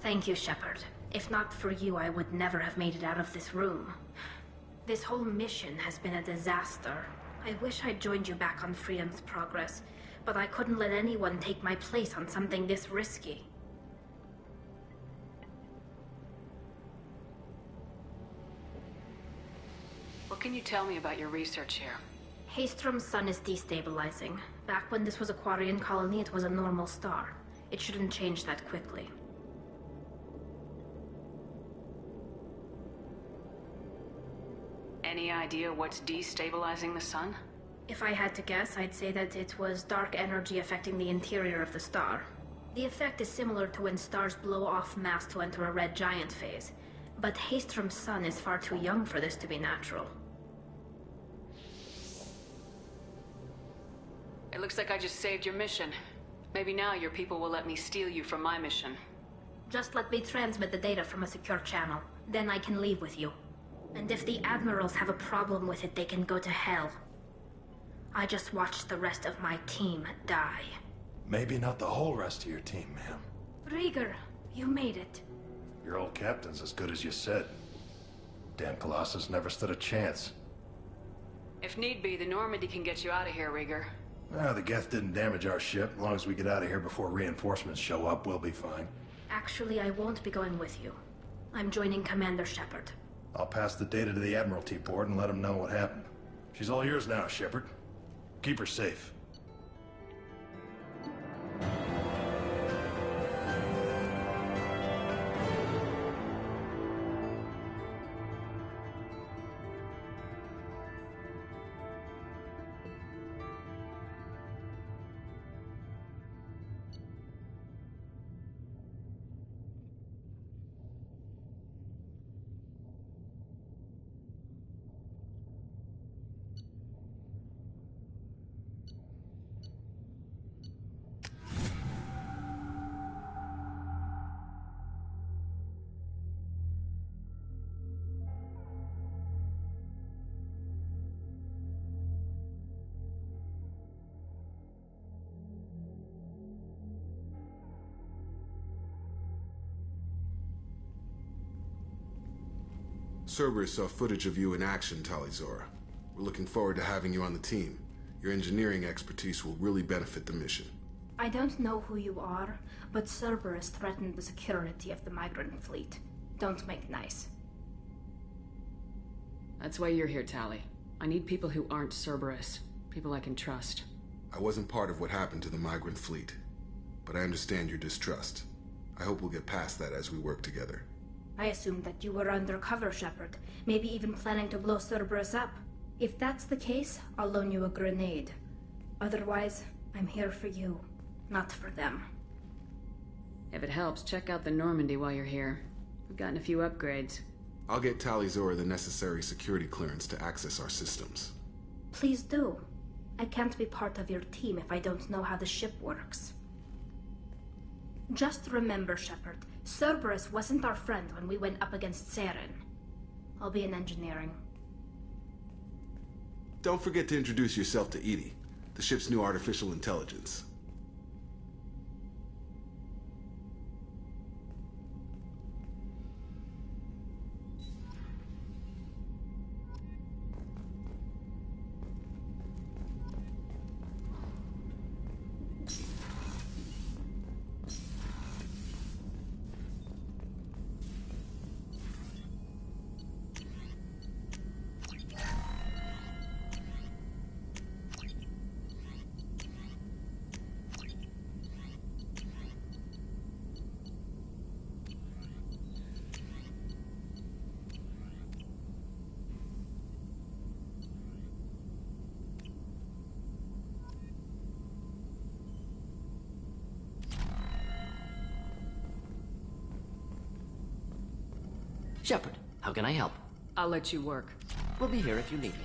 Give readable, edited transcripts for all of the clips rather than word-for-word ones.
Thank you, Shepard. If not for you, I would never have made it out of this room. This whole mission has been a disaster. I wish I'd joined you back on Freedom's Progress, but I couldn't let anyone take my place on something this risky. What can you tell me about your research here? Haystrom's sun is destabilizing. Back when this was a Quarian colony, it was a normal star. It shouldn't change that quickly. Any idea what's destabilizing the sun? If I had to guess, I'd say that it was dark energy affecting the interior of the star. The effect is similar to when stars blow off mass to enter a red giant phase. But Haystrom's sun is far too young for this to be natural. It looks like I just saved your mission. Maybe now your people will let me steal you from my mission. Just let me transmit the data from a secure channel. Then I can leave with you. And if the Admirals have a problem with it, they can go to hell. I just watched the rest of my team die. Maybe not the whole rest of your team, ma'am. Rieger, you made it. Your old captain's as good as you said. Damn Colossus never stood a chance. If need be, the Normandy can get you out of here, Rieger. The Geth didn't damage our ship. As long as we get out of here before reinforcements show up, we'll be fine. Actually, I won't be going with you. I'm joining Commander Shepard. I'll pass the data to the Admiralty board and let them know what happened. She's all yours now, Shepard. Keep her safe. Cerberus saw footage of you in action, Talizora. We're looking forward to having you on the team. Your engineering expertise will really benefit the mission. I don't know who you are, but Cerberus threatened the security of the migrant fleet. Don't make nice. That's why you're here, Tali. I need people who aren't Cerberus. People I can trust. I wasn't part of what happened to the migrant fleet, but I understand your distrust. I hope we'll get past that as we work together. I assumed that you were undercover, Shepard. Maybe even planning to blow Cerberus up. If that's the case, I'll loan you a grenade. Otherwise, I'm here for you, not for them. If it helps, check out the Normandy while you're here. We've gotten a few upgrades. I'll get Talizora the necessary security clearance to access our systems. Please do. I can't be part of your team if I don't know how the ship works. Just remember, Shepard, Cerberus wasn't our friend when we went up against Saren. I'll be in engineering. Don't forget to introduce yourself to Edie, the ship's new artificial intelligence. Shepard, how can I help? I'll let you work. We'll be here if you need me.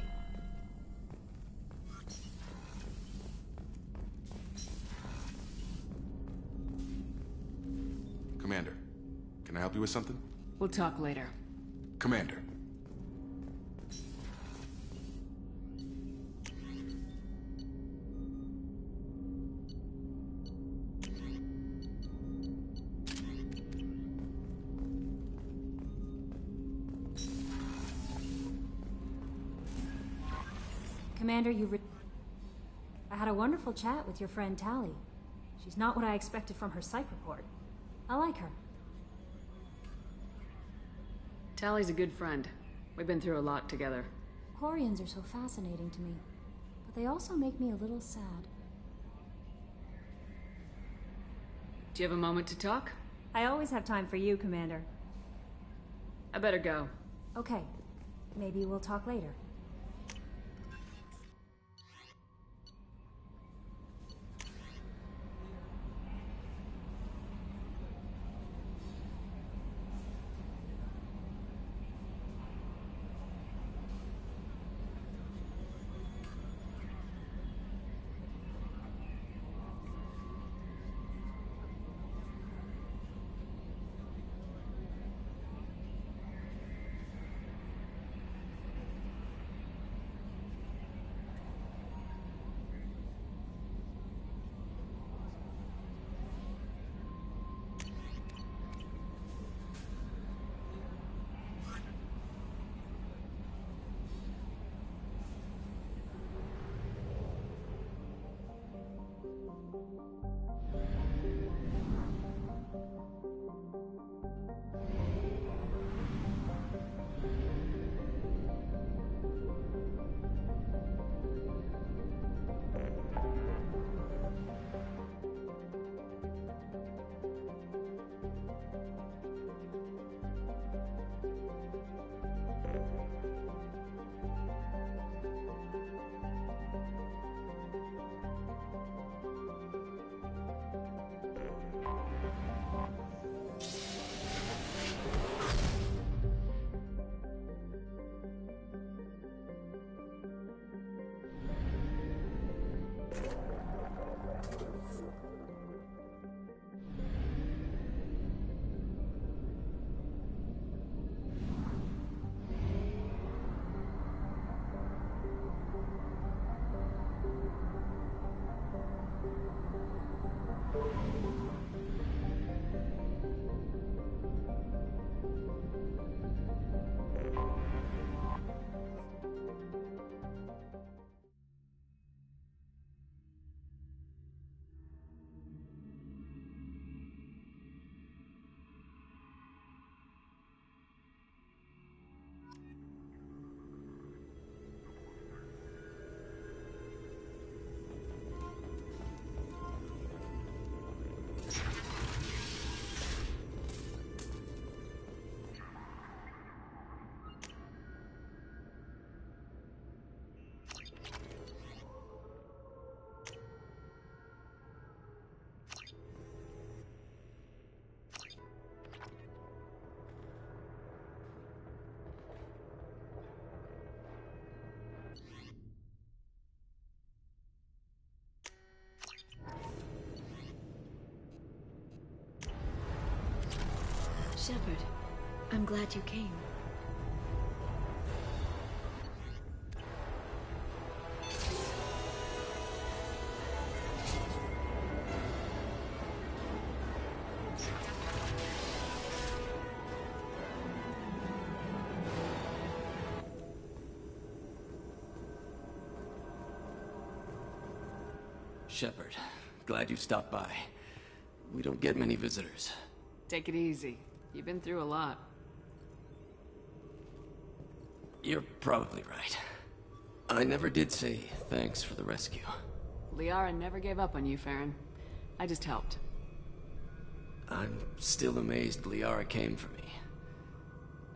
Commander, can I help you with something? We'll talk later. Commander. Commander, I had a wonderful chat with your friend Tally. She's not what I expected from her psych report. I like her. Tally's a good friend. We've been through a lot together. Quarians are so fascinating to me, but they also make me a little sad. Do you have a moment to talk? I always have time for you, Commander. I better go. Okay. Maybe we'll talk later. Shepard, I'm glad you came. Shepard, glad you stopped by. We don't get many visitors. Take it easy. You've been through a lot. You're probably right. I never did say thanks for the rescue. Liara never gave up on you, Farron. I just helped. I'm still amazed Liara came for me.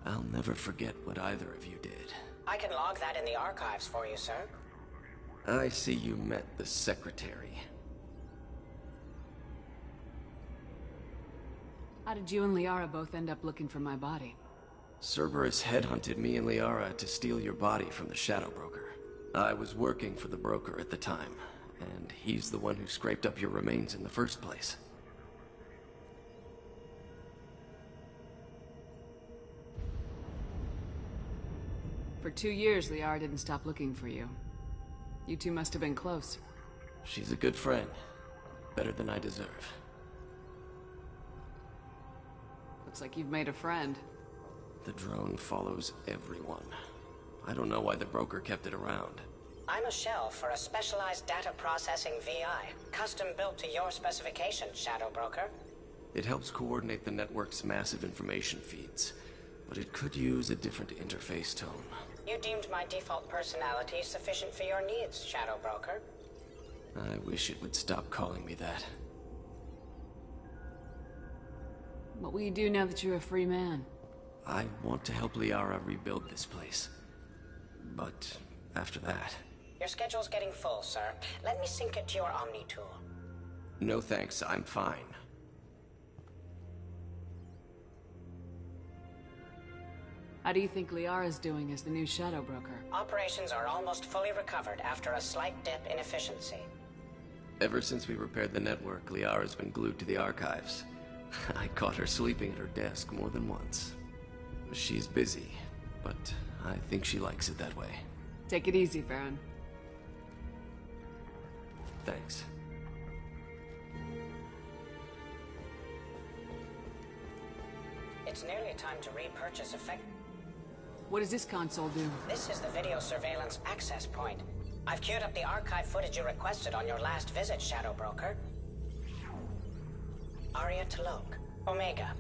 I'll never forget what either of you did. I can log that in the archives for you, sir. I see you met the Secretary. How did you and Liara both end up looking for my body? Cerberus headhunted me and Liara to steal your body from the Shadow Broker. I was working for the broker at the time, and he's the one who scraped up your remains in the first place. For 2 years, Liara didn't stop looking for you. You two must have been close. She's a good friend. Better than I deserve. Looks like you've made a friend. The drone follows everyone. I don't know why the broker kept it around. I'm a shell for a specialized data processing VI, custom built to your specifications, Shadow Broker. It helps coordinate the network's massive information feeds, but it could use a different interface tone. You deemed my default personality sufficient for your needs, Shadow Broker. I wish it would stop calling me that. What will you do now that you're a free man? I want to help Liara rebuild this place. But after that... Your schedule's getting full, sir. Let me sync it to your Omni tool. No thanks, I'm fine. How do you think Liara's doing as the new Shadow Broker? Operations are almost fully recovered after a slight dip in efficiency. Ever since we repaired the network, Liara's been glued to the archives. I caught her sleeping at her desk more than once. She's busy, but I think she likes it that way. Take it easy, Farron. Thanks. It's nearly time to repurchase effect. What does this console do? This is the video surveillance access point. I've queued up the archive footage you requested on your last visit, Shadow Broker. Aria Talok, Omega.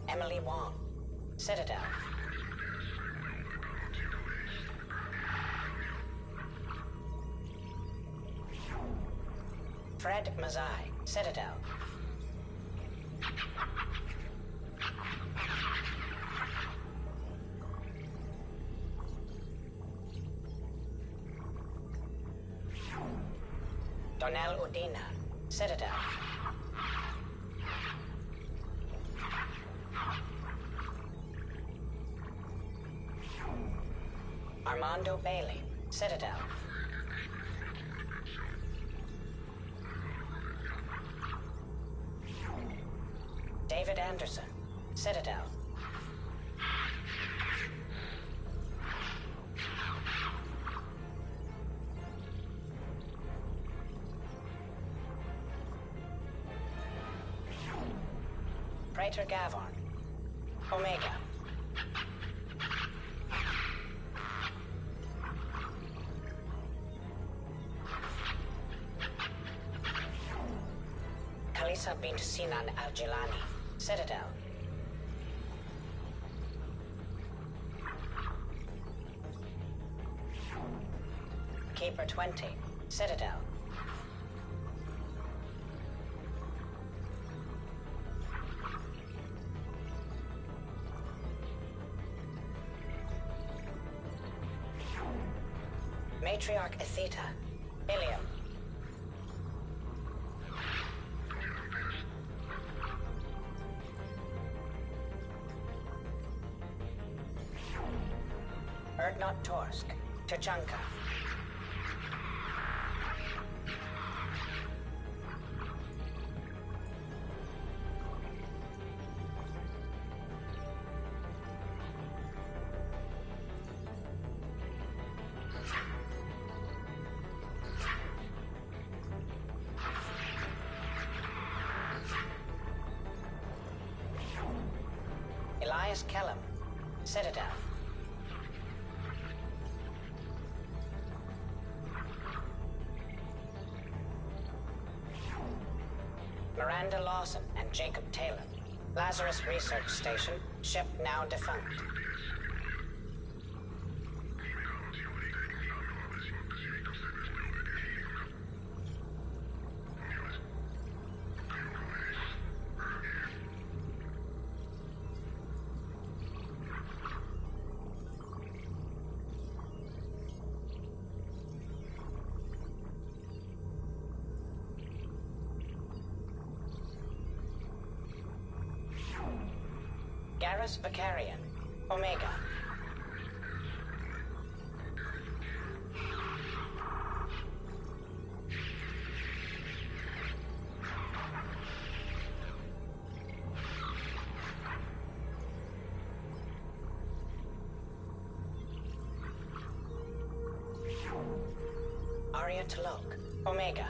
Emily Wong, Citadel. Fred Mazai, Citadel. Donnell Udina, Citadel. Armando Bailey, Citadel. David Anderson, Citadel. Praetor Gavon, Omega. Kalisa bint Sinan Al-Jilani, Citadel. Keeper 20, Citadel. Matriarch Atheta, Ilium. Erdnot Torsk, Tuchanka. Elias Kellum, Citadel. Miranda Lawson and Jacob Taylor. Lazarus Research Station, ship now defunct. Garrus Vicarian, Omega. area to look. Omega.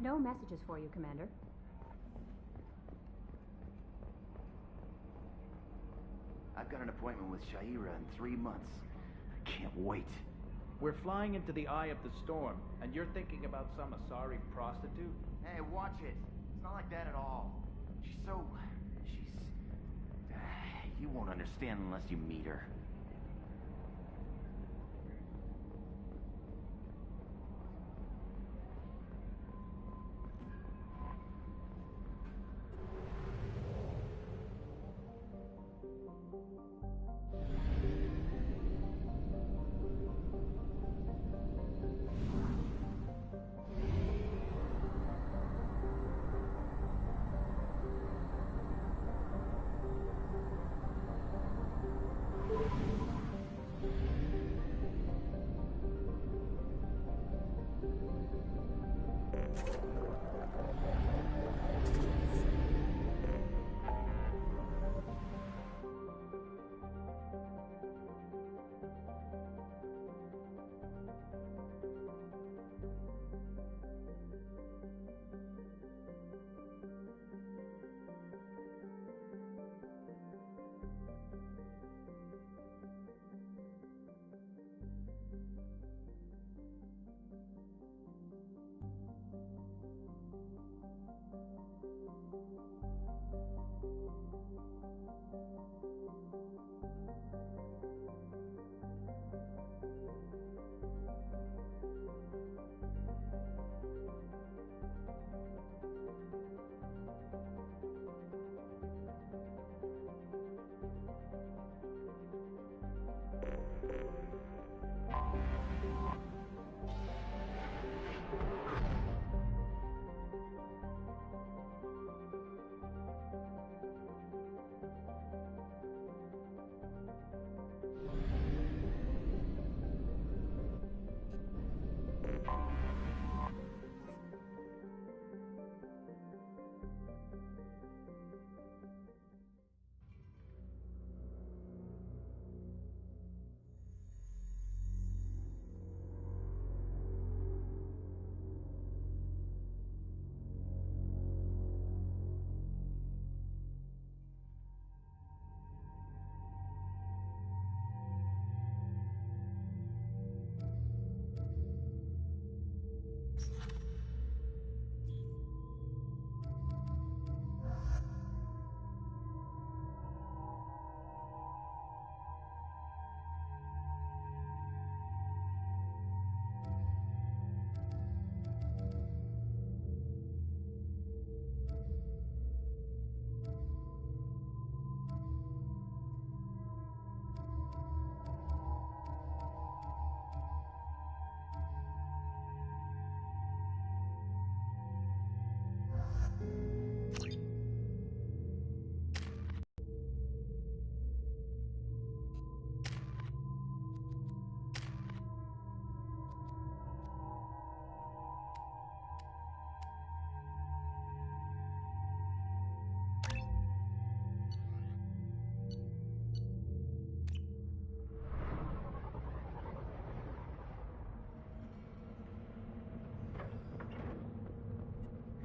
No messages for you, Commander. I've got an appointment with Shaira in 3 months. I can't wait. We're flying into the eye of the storm, and you're thinking about some Asari prostitute? Hey, watch it. It's not like that at all. She's... You won't understand unless you meet her.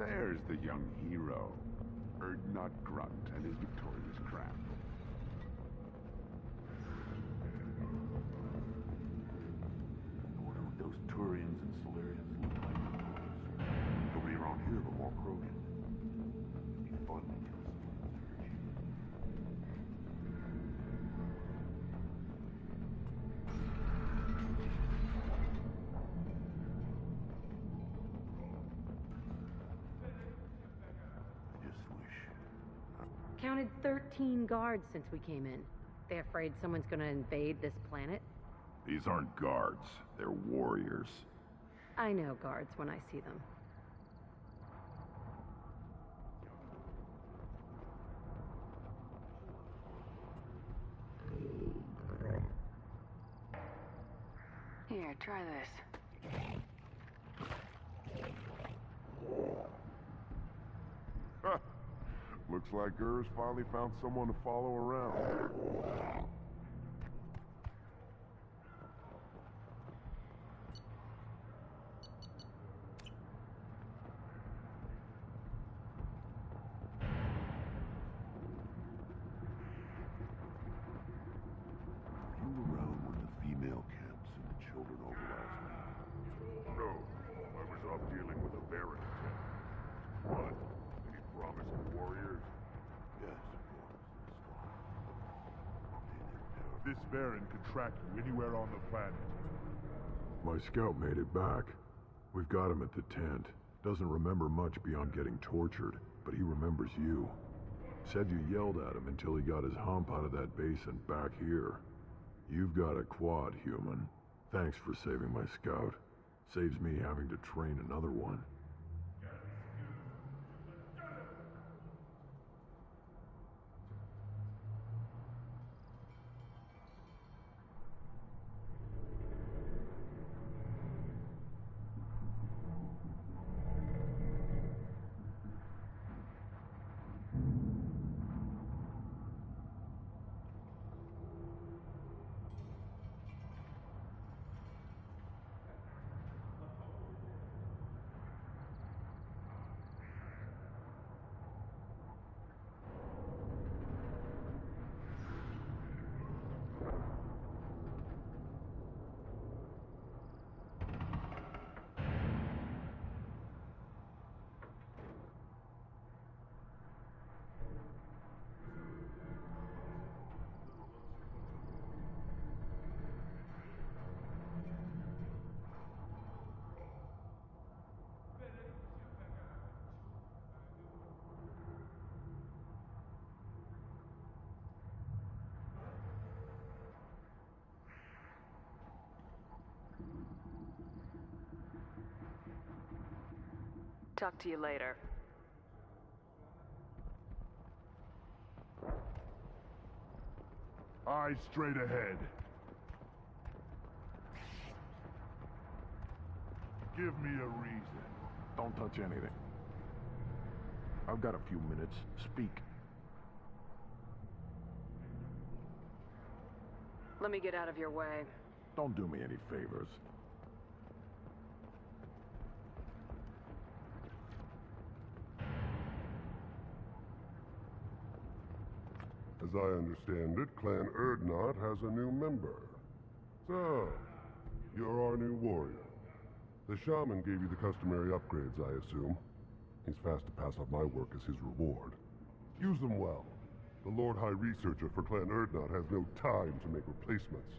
There's the young hero. Urdnot Grunt and his victorious craft. I wonder what those Quarians and Solarians look like up close. Nobody around here but more Krogan. It'd be fun to kill someone in third shield. I just wish. Counted 13 guards since we came in. They afraid someone's gonna invade this planet? These aren't guards. They're warriors. I know guards when I see them. Here, try this. Looks like Ur's finally found someone to follow around. Were you around when the female camps and the children overlast me? No, I was off dealing with a Baron attack. What? These promised warriors? Yes, of course. Strong. This Baron could track you anywhere on the planet. My scout made it back. We've got him at the tent. Doesn't remember much beyond getting tortured, but he remembers you. Said you yelled at him until he got his hump out of that basin back here. You've got a quad, human. Thanks for saving my scout. Saves me having to train another one. Talk to you later. Eyes straight ahead. Give me a reason. Don't touch anything. I've got a few minutes. Speak. Let me get out of your way. Don't do me any favors. As I understand it, Clan Urdnot has a new member. So, you're our new warrior. The shaman gave you the customary upgrades, I assume. He's fast to pass off my work as his reward. Use them well. The Lord High Researcher for Clan Urdnot has no time to make replacements.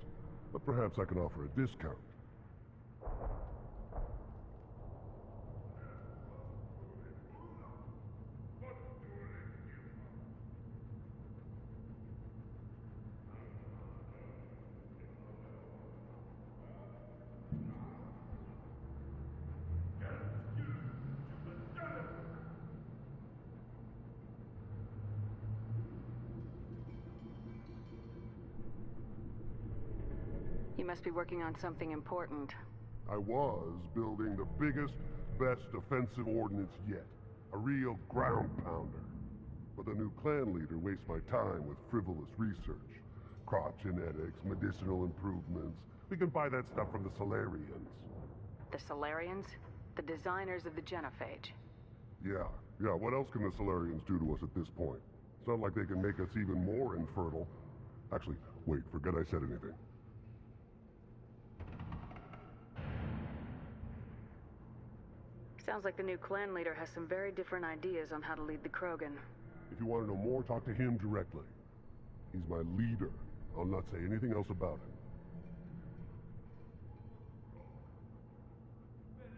But perhaps I can offer a discount. You must be working on something important. I was building the biggest, best offensive ordnance yet. A real ground pounder. But the new clan leader wastes my time with frivolous research. Crop genetics, medicinal improvements. We can buy that stuff from the Solarians. The Solarians? The designers of the genophage. Yeah, what else can the Solarians do to us at this point? It's not like they can make us even more infertile. Actually, wait, forget I said anything. Sounds like the new clan leader has some very different ideas on how to lead the Krogan. If you want to know more, talk to him directly. He's my leader. I'll not say anything else about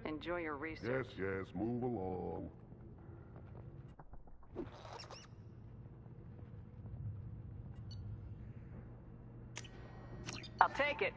him. Enjoy your research. Yes, move along. I'll take it.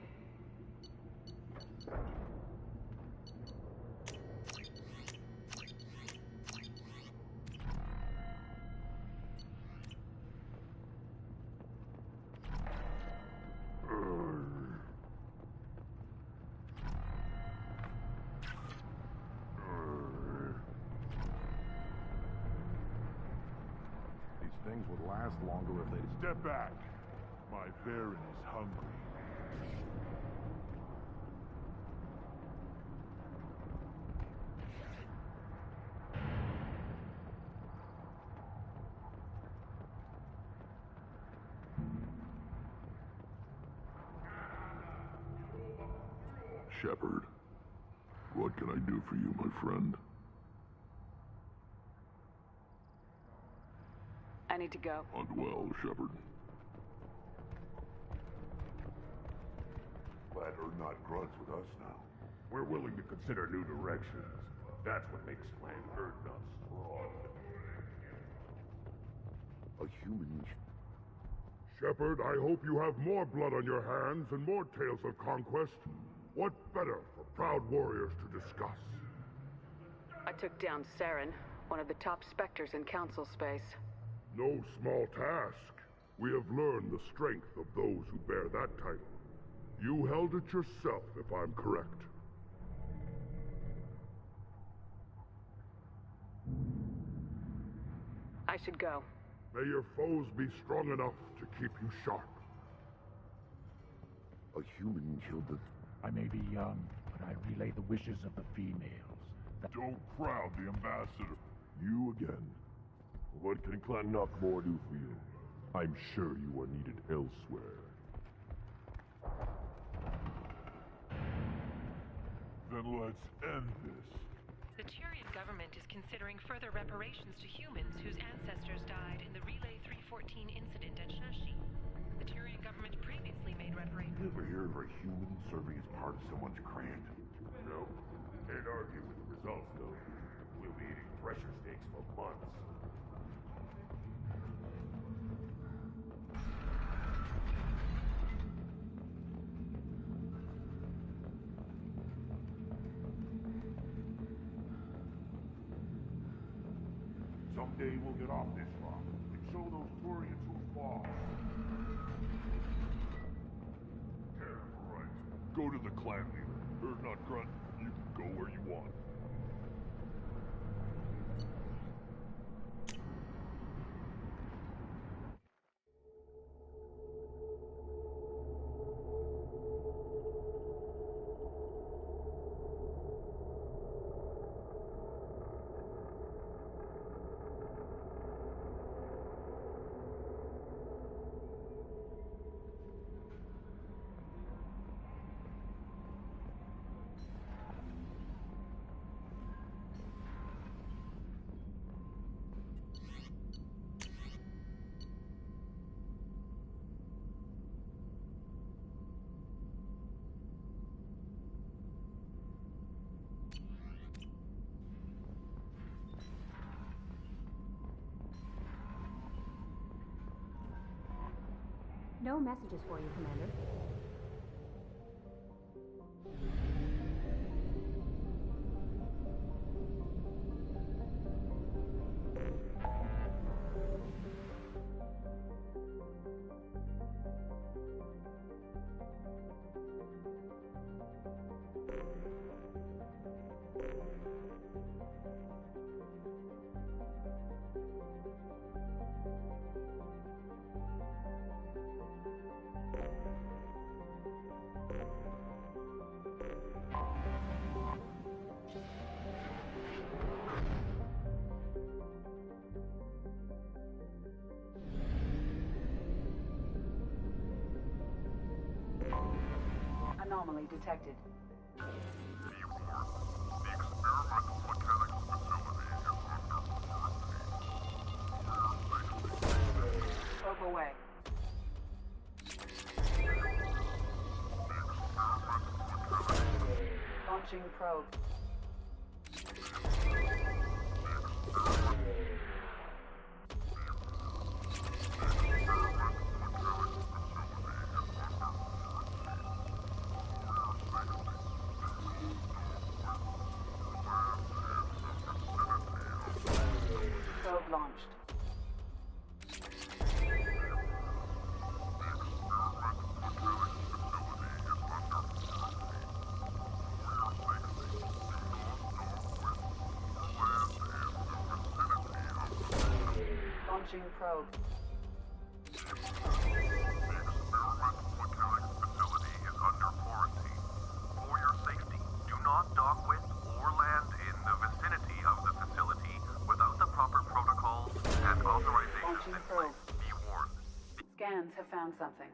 These things would last longer if they'd... Step back. My Baron is hungry. Shepard, what can I do for you, my friend? I need to go. Hunt well, Shepard. Glad Urdnot grunt's with us now. We're willing to consider new directions. That's what makes Clan Urdnot strong. A human... Shepard, I hope you have more blood on your hands and more tales of conquest. What better for proud warriors to discuss? I took down Saren, one of the top Spectres in Council space. No small task. We have learned the strength of those who bear that title. You held it yourself, if I'm correct. I should go. May your foes be strong enough to keep you sharp. A human killed the... I may be young, but I relay the wishes of the females. Don't crowd the ambassador. You again. What can Clan Knockmore do for you? I'm sure you are needed elsewhere. Then let's end this. The Turian government is considering further reparations to humans whose ancestors died in the Relay 314 incident at Shashi. The Turian government previously made reparations. You ever hear of a human serving as part of someone's clan? No. Can't argue with the results, though. We'll be eating pressure steaks for months. Someday we'll get off this rock and show those Quarians who fall. Right. Go to the clan leader. Urdnot Grunt, you can go where you want. No messages for you, Commander. anomaly detected. Probe away. Launching probe. Probe launched. Launching probe. Launching probe. Scans have found something.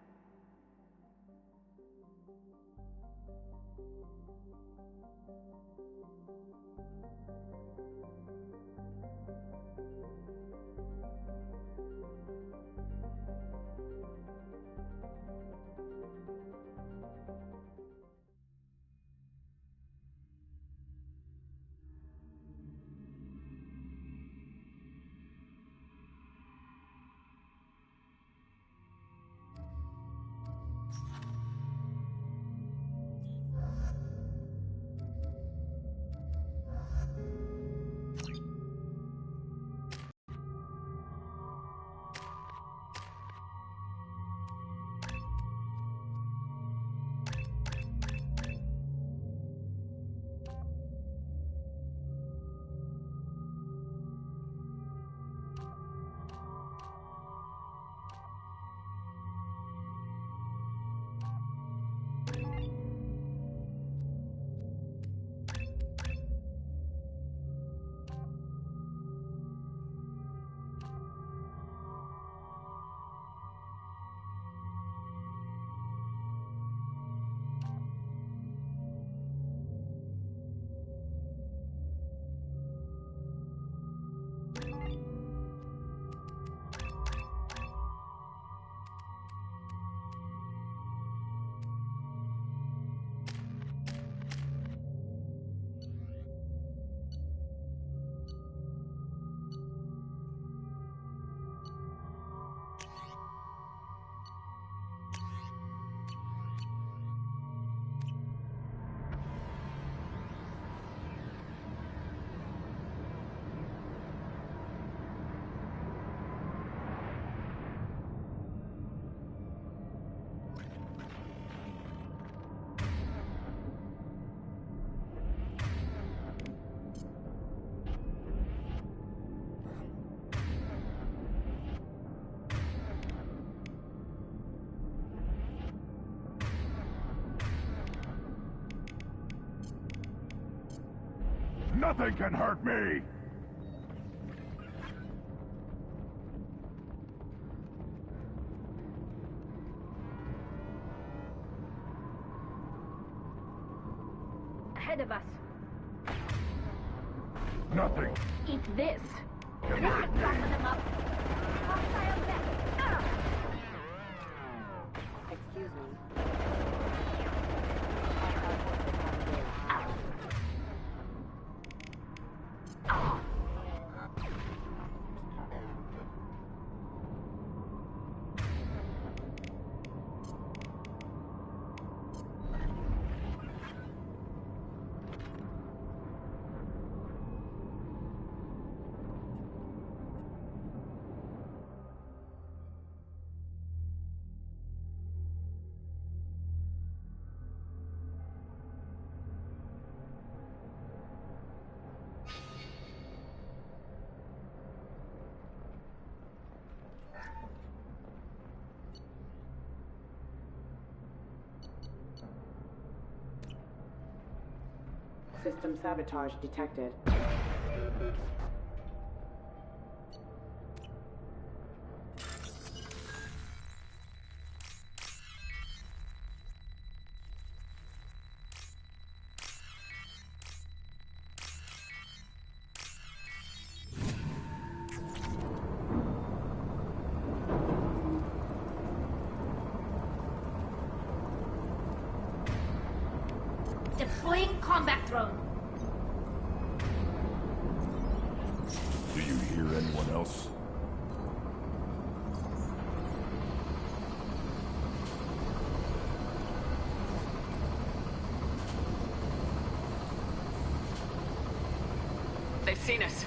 Nothing can hurt me! Ahead of us. Nothing Eat this. can hurt me! Them up. Hostile left. Excuse me. System sabotage detected. Deploying combat drone. Do you hear anyone else? They've seen us.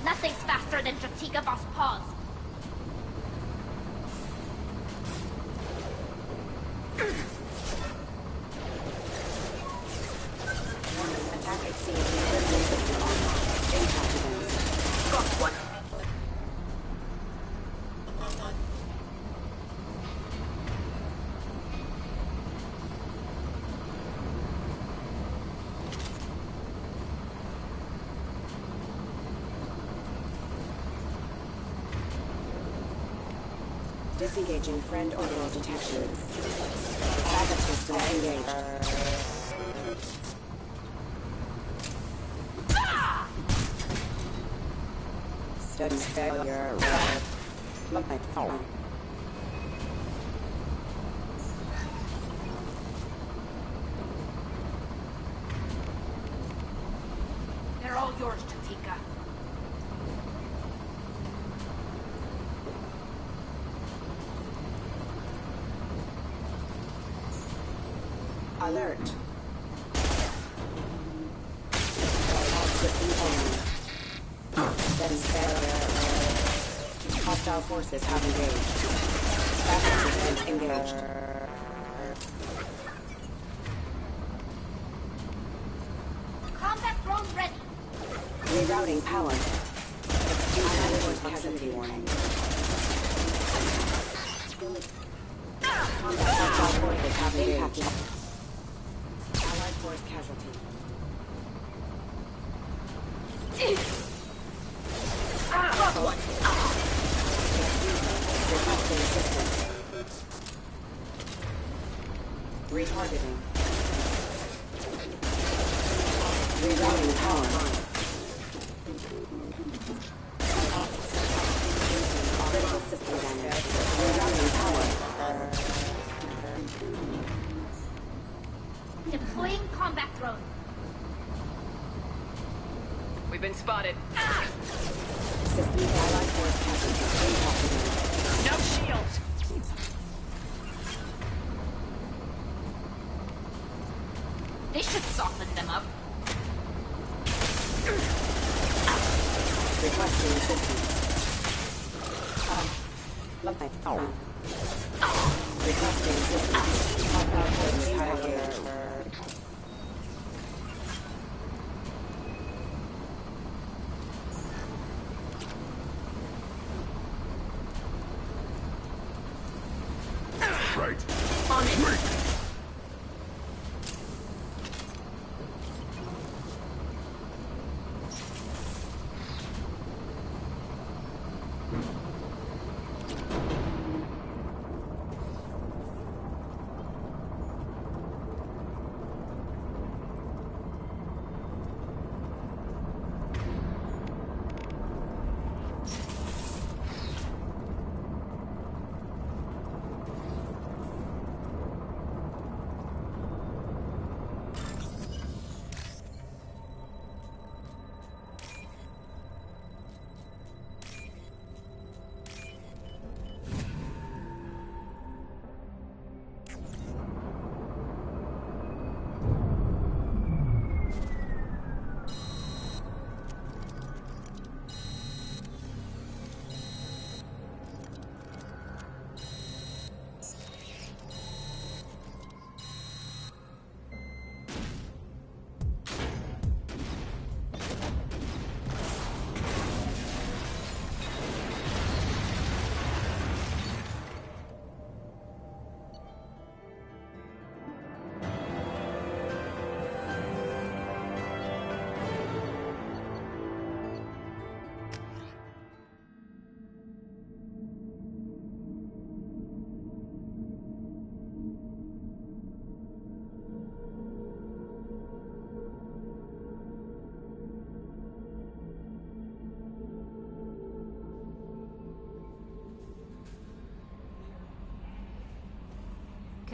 Nothing's faster than Jatika Boss paws. Attack exceeds the original system online. Impact events. Got one. Disengaging friend orbital detection. Backup system engaged. Studies failure. They're all yours, Jatika. Alert. Studies failure. Hostile forces have engaged. Backup system engaged. Combat drone ready. Rerouting power. Allied force casualty warning. Hostile forces have engaged. Allied force casualty. Got one. Requesting assistance. Retargeting. Rerouting power. Critical system damage. Rerouting power. Deploying combat drone. We've been spotted. System allied force casualty. No shields! They should soften them up. Requesting assistance. Requesting assistance. Hostile forces have engaged. Right. On it!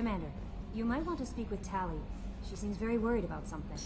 Commander, you might want to speak with Tally. She seems very worried about something.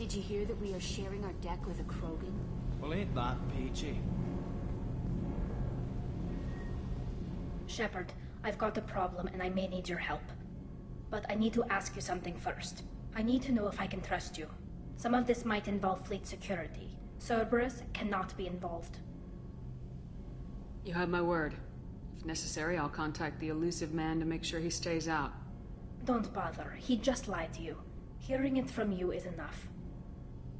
Did you hear that we are sharing our deck with a Krogan? Well, ain't that peachy? Shepard, I've got a problem and I may need your help. But I need to ask you something first. I need to know if I can trust you. Some of this might involve fleet security. Cerberus cannot be involved. You have my word. If necessary, I'll contact the elusive man to make sure he stays out. Don't bother. He just lied to you. Hearing it from you is enough.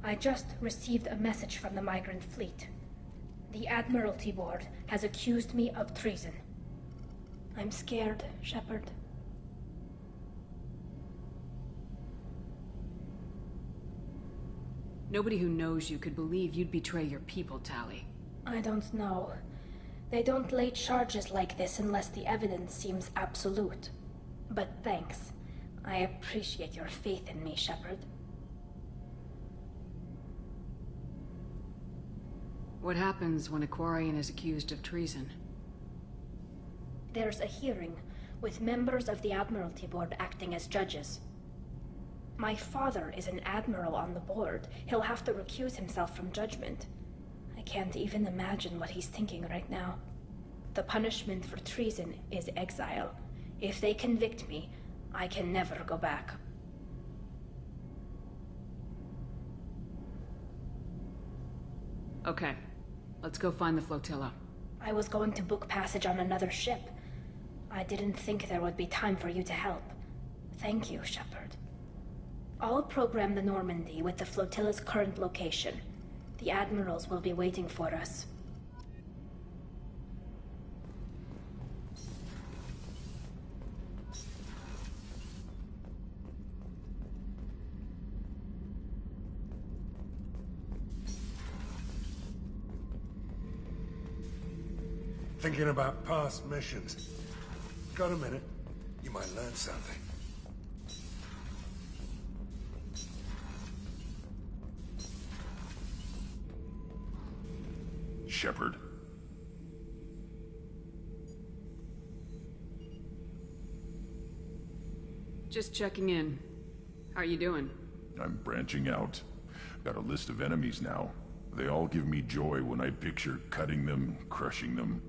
I just received a message from the migrant fleet. The Admiralty Board has accused me of treason. I'm scared, Shepard. Nobody who knows you could believe you'd betray your people, Tali. I don't know. They don't lay charges like this unless the evidence seems absolute. But thanks. I appreciate your faith in me, Shepard. What happens when a Quarian is accused of treason? There's a hearing, with members of the Admiralty Board acting as judges. My father is an admiral on the board. He'll have to recuse himself from judgment. I can't even imagine what he's thinking right now. The punishment for treason is exile. If they convict me, I can never go back. Okay, let's go find the flotilla. I was going to book passage on another ship. I didn't think there would be time for you to help. Thank you, Shepard. I'll program the Normandy with the flotilla's current location. The admirals will be waiting for us. Thinking about past missions. Got a minute? You might learn something. Shepard. Just checking in. How are you doing? I'm branching out. Got a list of enemies now. They all give me joy when I picture cutting them, crushing them.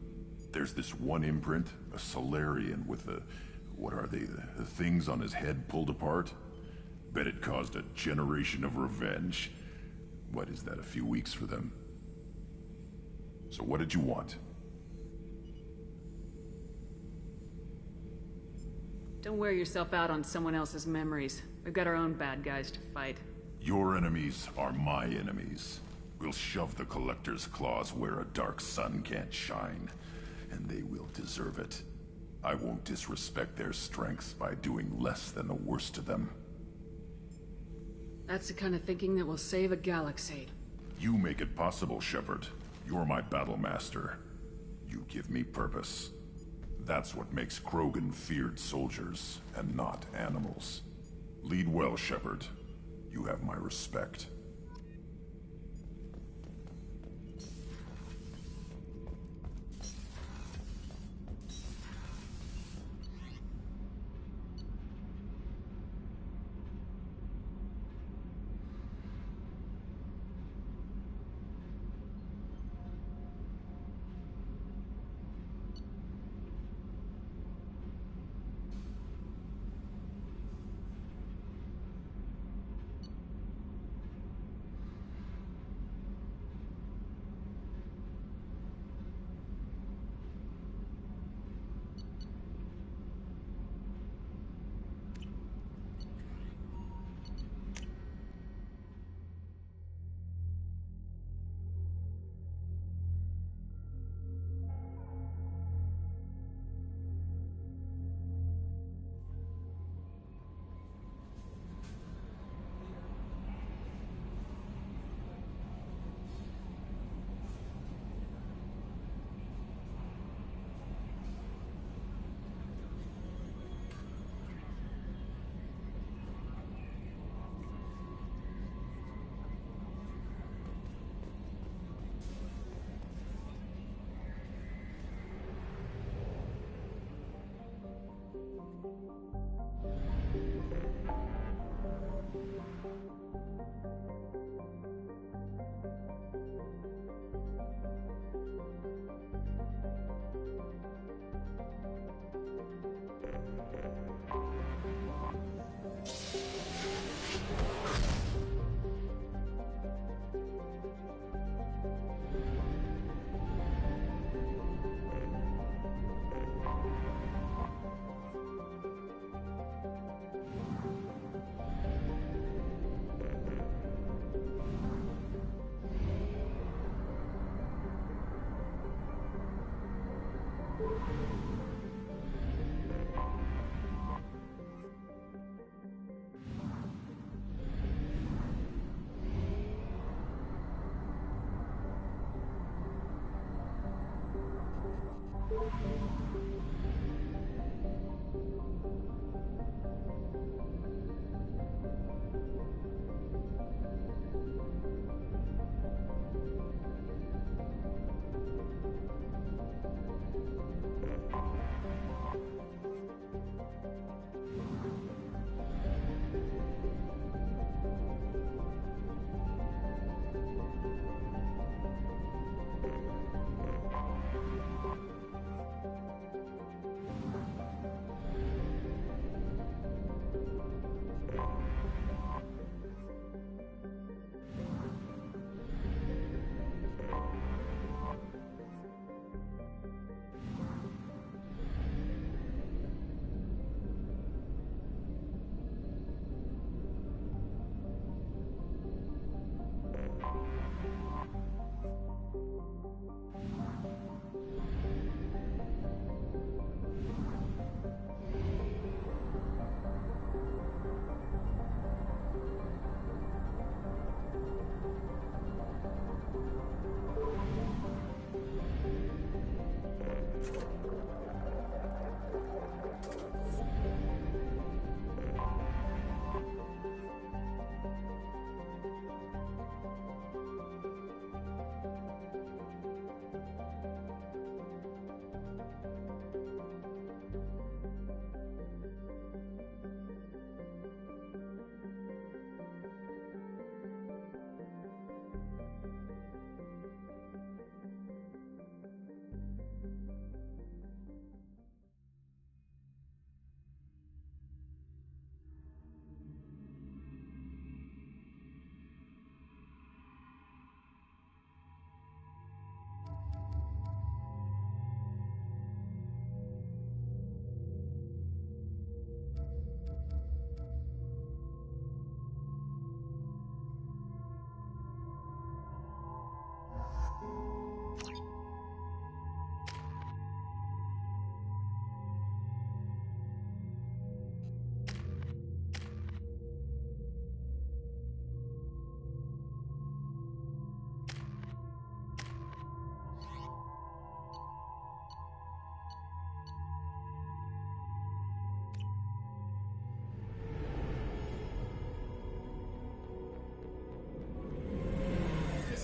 There's this one imprint, a Solarian with the... what are they? The things on his head pulled apart? Bet it caused a generation of revenge. What is that, a few weeks for them? So what did you want? Don't wear yourself out on someone else's memories. We've got our own bad guys to fight. Your enemies are my enemies. We'll shove the Collector's claws where a dark sun can't shine, and they will deserve it. I won't disrespect their strengths by doing less than the worst of them. That's the kind of thinking that will save a galaxy. You make it possible, Shepard. You're my battle master. You give me purpose. That's what makes Krogan feared soldiers, and not animals. Lead well, Shepard. You have my respect.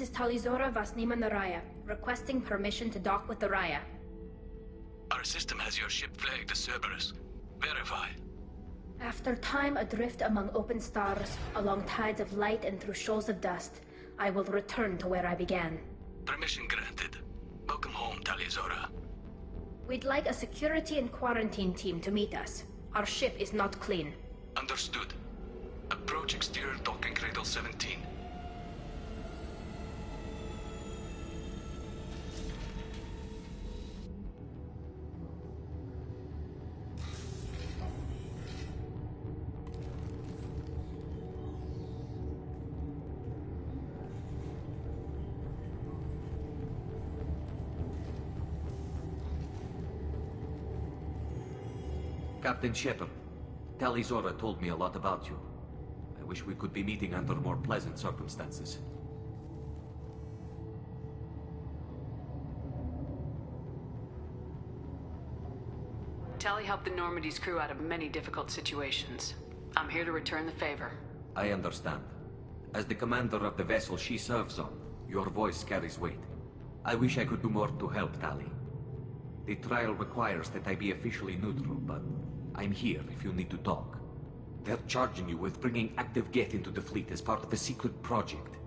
This is Talizora Vasnima Naraya, requesting permission to dock with the Raya. Our system has your ship flagged as Cerberus. Verify. After time adrift among open stars, along tides of light and through shoals of dust, I will return to where I began. Permission granted. Welcome home, Talizora. We'd like a security and quarantine team to meet us. Our ship is not clean. Understood. Approach exterior docking cradle 17. Captain Shepard, Talizora told me a lot about you. I wish we could be meeting under more pleasant circumstances. Tally helped the Normandy's crew out of many difficult situations. I'm here to return the favor. I understand. As the commander of the vessel she serves on, your voice carries weight. I wish I could do more to help Tally. The trial requires that I be officially neutral, but I'm here if you need to talk. They're charging you with bringing active Geth into the fleet as part of a secret project.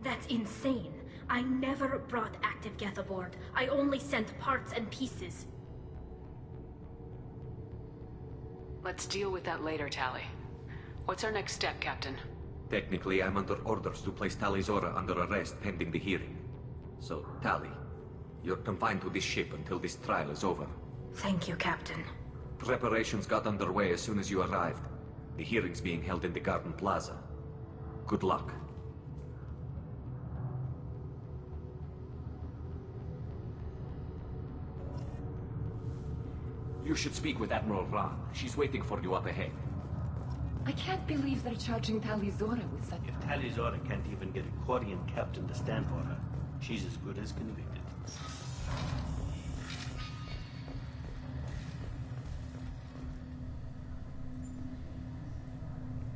That's insane. I never brought active Geth aboard. I only sent parts and pieces. Let's deal with that later, Tally. What's our next step, Captain? Technically, I'm under orders to place Talizora under arrest pending the hearing. So, Tally, you're confined to this ship until this trial is over. Thank you, Captain. Preparations got underway as soon as you arrived. The hearing's being held in the Garden Plaza. Good luck. You should speak with Admiral Ra. She's waiting for you up ahead. I can't believe they're charging Tali Zora with such... If Tali Zora can't even get a Quarian captain to stand for her, she's as good as convicted.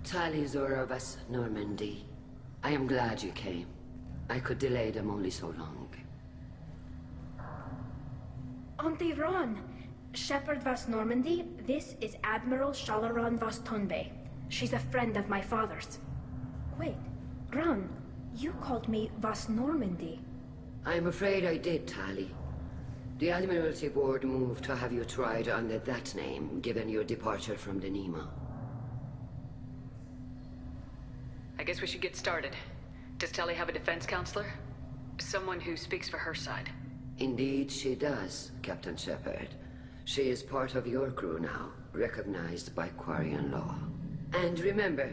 Tali Zora vas Normandy. I am glad you came. I could delay them only so long. Auntie Ron! Shepard vas Normandy, this is Admiral Shalaron vas Tonbe. She's a friend of my father's. Wait, Ron, you called me vas Normandy. I'm afraid I did, Tali. The Admiralty Board moved to have you tried under that name, given your departure from the Nima. I guess we should get started. Does Tali have a defense counselor? Someone who speaks for her side. Indeed she does, Captain Shepard. She is part of your crew now, recognized by Quarian law. And remember,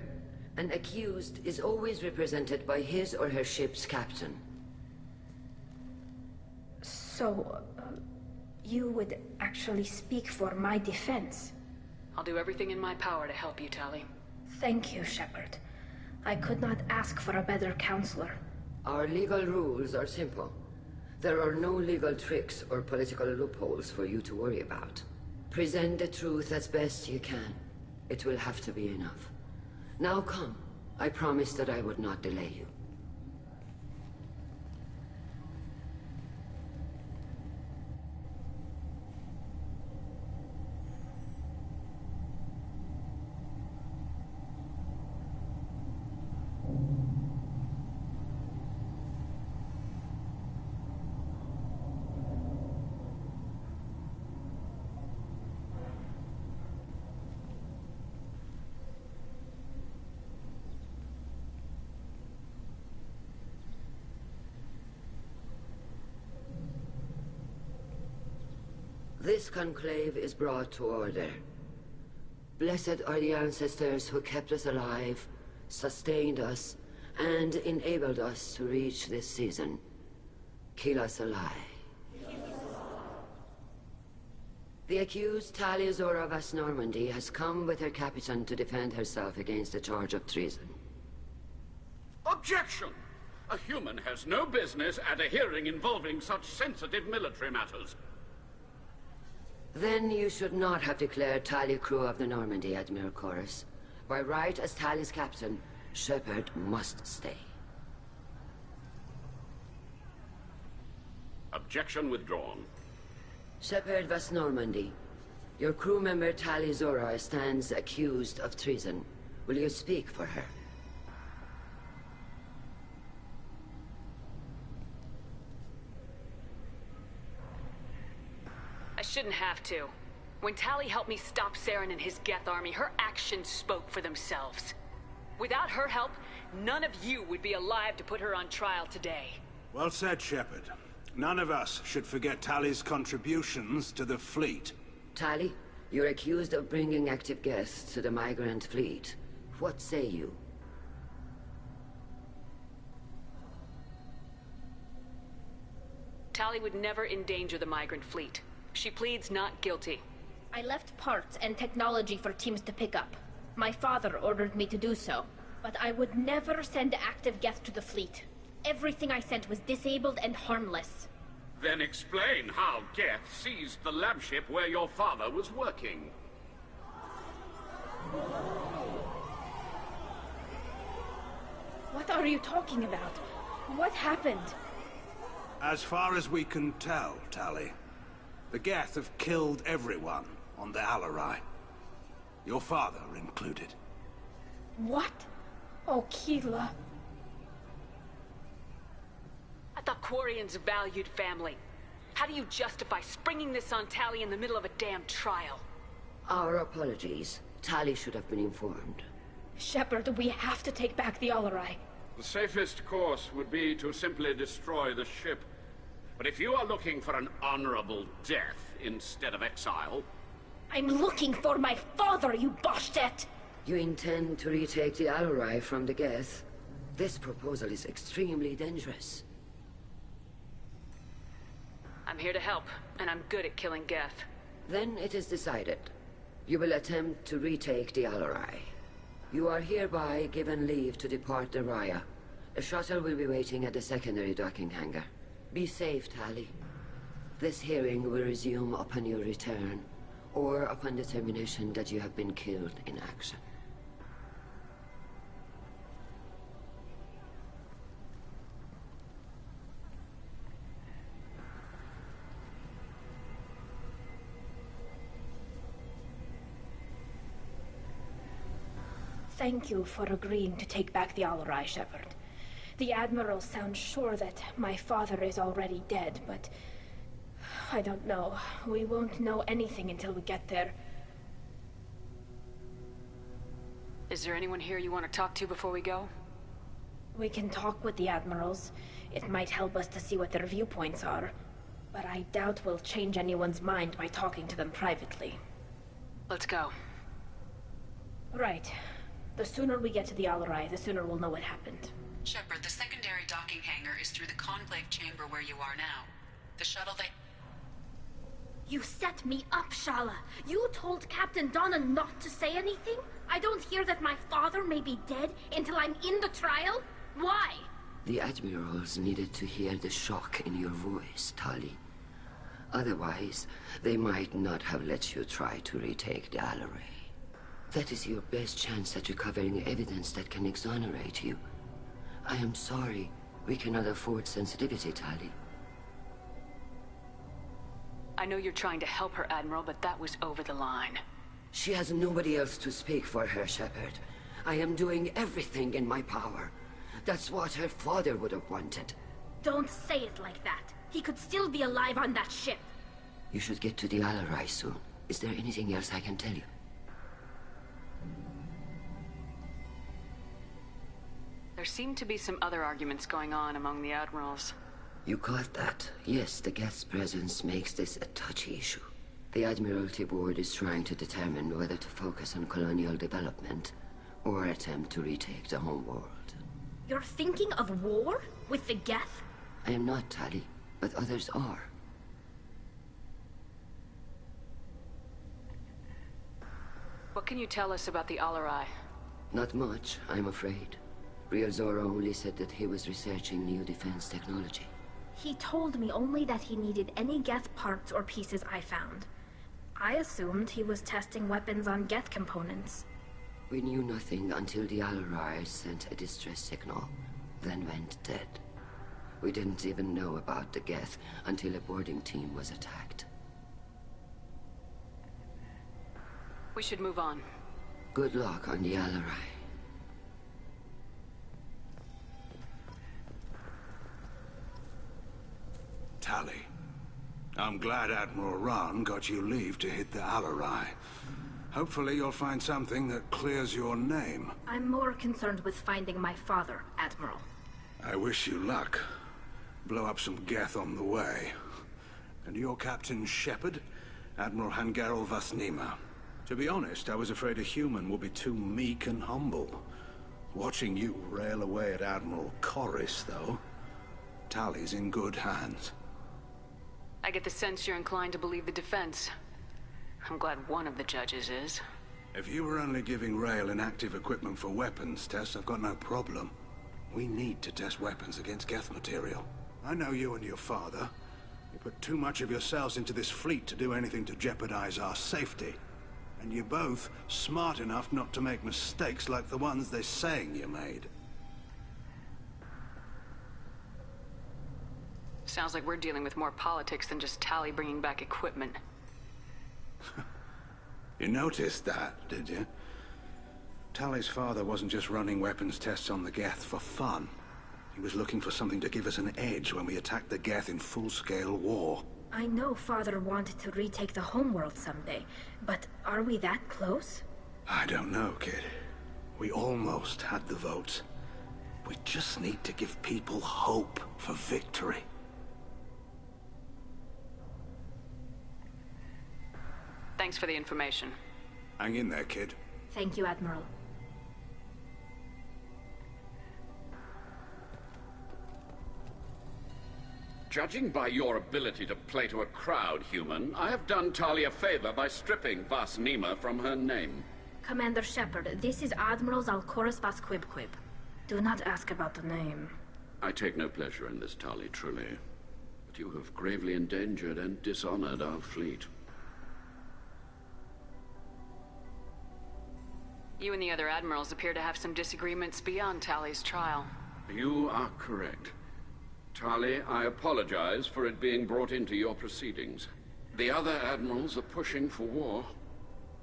an accused is always represented by his or her ship's captain. So, you would actually speak for my defense? I'll do everything in my power to help you, Tali. Thank you, Shepard. I could not ask for a better counselor. Our legal rules are simple. There are no legal tricks or political loopholes for you to worry about. Present the truth as best you can. It will have to be enough. Now come. I promised that I would not delay you. This conclave is brought to order. Blessed are the ancestors who kept us alive, sustained us, and enabled us to reach this season. Kila Salai. The accused Tali Zora vas Normandy has come with her captain to defend herself against a charge of treason. Objection! A human has no business at a hearing involving such sensitive military matters. Then you should not have declared Tali crew of the Normandy, Admiral Chorus. By right as Tali's captain, Shepard must stay. Objection withdrawn. Shepard vas Normandy. Your crew member Tali Zora stands accused of treason. Will you speak for her? I shouldn't have to. When Tali helped me stop Saren and his Geth army, her actions spoke for themselves. Without her help, none of you would be alive to put her on trial today. Well said, Shepard. None of us should forget Tali's contributions to the fleet. Tali, you're accused of bringing active Geth to the migrant fleet. What say you? Tali would never endanger the migrant fleet. She pleads not guilty. I left parts and technology for teams to pick up. My father ordered me to do so, but I would never send active Geth to the fleet. Everything I sent was disabled and harmless. Then explain how Geth seized the lab ship where your father was working. What are you talking about? What happened? As far as we can tell, Tali, the Geth have killed everyone on the Alarai. Your father included. What? Oh, Keela. I thought Quarians valued family. How do you justify springing this on Tali in the middle of a damn trial? Our apologies. Tali should have been informed. Shepard, we have to take back the Alarai. The safest course would be to simply destroy the ship. But if you are looking for an honorable death instead of exile... I'm looking for my father, you Boshtet! You intend to retake the Alarai from the Geth? This proposal is extremely dangerous. I'm here to help, and I'm good at killing Geth. Then it is decided. You will attempt to retake the Alarai. You are hereby given leave to depart the Raya. A shuttle will be waiting at the secondary docking hangar. Be safe, Tali. This hearing will resume upon your return, or upon determination that you have been killed in action. Thank you for agreeing to take back the Alarai, Shepard. The Admiral sounds sure that my father is already dead, but I don't know. We won't know anything until we get there. Is there anyone here you want to talk to before we go? We can talk with the Admirals. It might help us to see what their viewpoints are. But I doubt we'll change anyone's mind by talking to them privately. Let's go. Right. The sooner we get to the Alarai, the sooner we'll know what happened. Shepard, the secondary docking hangar is through the conclave chamber where you are now. The shuttle they... You set me up, Shala. You told Captain Donna not to say anything? I don't hear that my father may be dead until I'm in the trial? Why? The Admirals needed to hear the shock in your voice, Tali. Otherwise, they might not have let you try to retake the Alarai. That is your best chance at recovering evidence that can exonerate you. I am sorry. We cannot afford sensitivity, Tali. I know you're trying to help her, Admiral, but that was over the line. She has nobody else to speak for her, Shepard. I am doing everything in my power. That's what her father would have wanted. Don't say it like that. He could still be alive on that ship. You should get to the Alarai soon. Is there anything else I can tell you? There seem to be some other arguments going on among the Admirals. You caught that. Yes, the Geth's presence makes this a touchy issue. The Admiralty Board is trying to determine whether to focus on colonial development or attempt to retake the homeworld. You're thinking of war? With the Geth? I am not, Tali, but others are. What can you tell us about the Alarai? Not much, I'm afraid. Real Zora only said that he was researching new defense technology. He told me only that he needed any Geth parts or pieces I found. I assumed he was testing weapons on Geth components. We knew nothing until the Alarai sent a distress signal, then went dead. We didn't even know about the Geth until a boarding team was attacked. We should move on. Good luck on the Alarai. Tali, I'm glad Admiral Rahn got you leave to hit the Alarai. Hopefully you'll find something that clears your name. I'm more concerned with finding my father, Admiral. I wish you luck. Blow up some Geth on the way. And your Captain Shepard, Admiral Hangarel Vasnima. To be honest, I was afraid a human would be too meek and humble. Watching you rail away at Admiral Corris, though, Tali's in good hands. I get the sense you're inclined to believe the defense. I'm glad one of the judges is. If you were only giving Rail inactive equipment for weapons tests, I've got no problem. We need to test weapons against Geth material. I know you and your father. You put too much of yourselves into this fleet to do anything to jeopardize our safety. And you're both smart enough not to make mistakes like the ones they're saying you made. Sounds like we're dealing with more politics than just Tali bringing back equipment. You noticed that, did you? Tali's father wasn't just running weapons tests on the Geth for fun. He was looking for something to give us an edge when we attacked the Geth in full-scale war. I know Father wanted to retake the homeworld someday, but are we that close? I don't know, kid. We almost had the votes. We just need to give people hope for victory. Thanks for the information. Hang in there, kid. Thank you, Admiral. Judging by your ability to play to a crowd, human, I have done Talia a favor by stripping Vas Nima from her name. Commander Shepard, this is Admiral Zalcoris Vas Quibquib. Do not ask about the name. I take no pleasure in this, Tali, truly. But you have gravely endangered and dishonored our fleet. You and the other admirals appear to have some disagreements beyond Tali's trial. You are correct. Tali, I apologize for it being brought into your proceedings. The other admirals are pushing for war.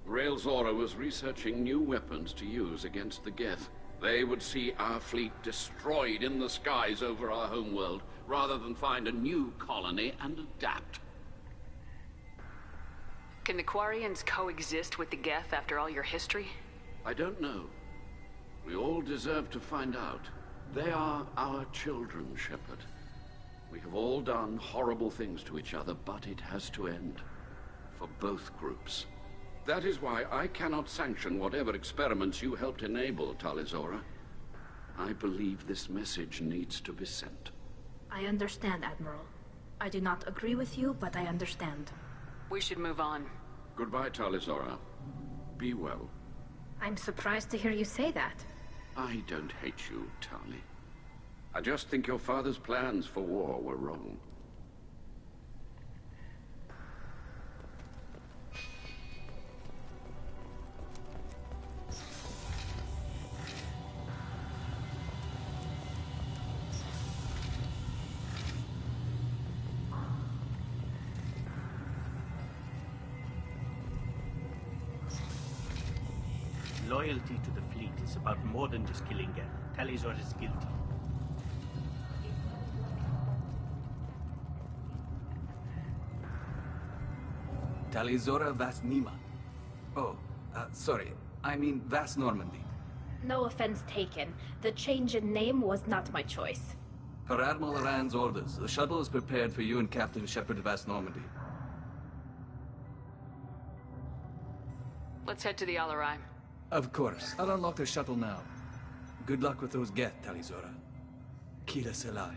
Rael Zora was researching new weapons to use against the Geth. They would see our fleet destroyed in the skies over our homeworld, rather than find a new colony and adapt. Can the Quarians coexist with the Geth after all your history? I don't know. We all deserve to find out. They are our children, Shepard. We have all done horrible things to each other, but it has to end. For both groups. That is why I cannot sanction whatever experiments you helped enable, Talizora. I believe this message needs to be sent. I understand, Admiral. I do not agree with you, but I understand. We should move on. Goodbye, Talizora. Be well. I'm surprised to hear you say that. I don't hate you, Tali. I just think your father's plans for war were wrong. Loyalty to the fleet is about more than just killing Geth. Talizor is guilty. Talizora Vas Nima. Oh, sorry. I mean Vas Normandy. No offense taken. The change in name was not my choice. Per Admiral Rand's orders, the shuttle is prepared for you and Captain Shepard Vas Normandy. Let's head to the Alarai. Of course. I'll unlock the shuttle now. Good luck with those Geth, Talizora. Kila Selai.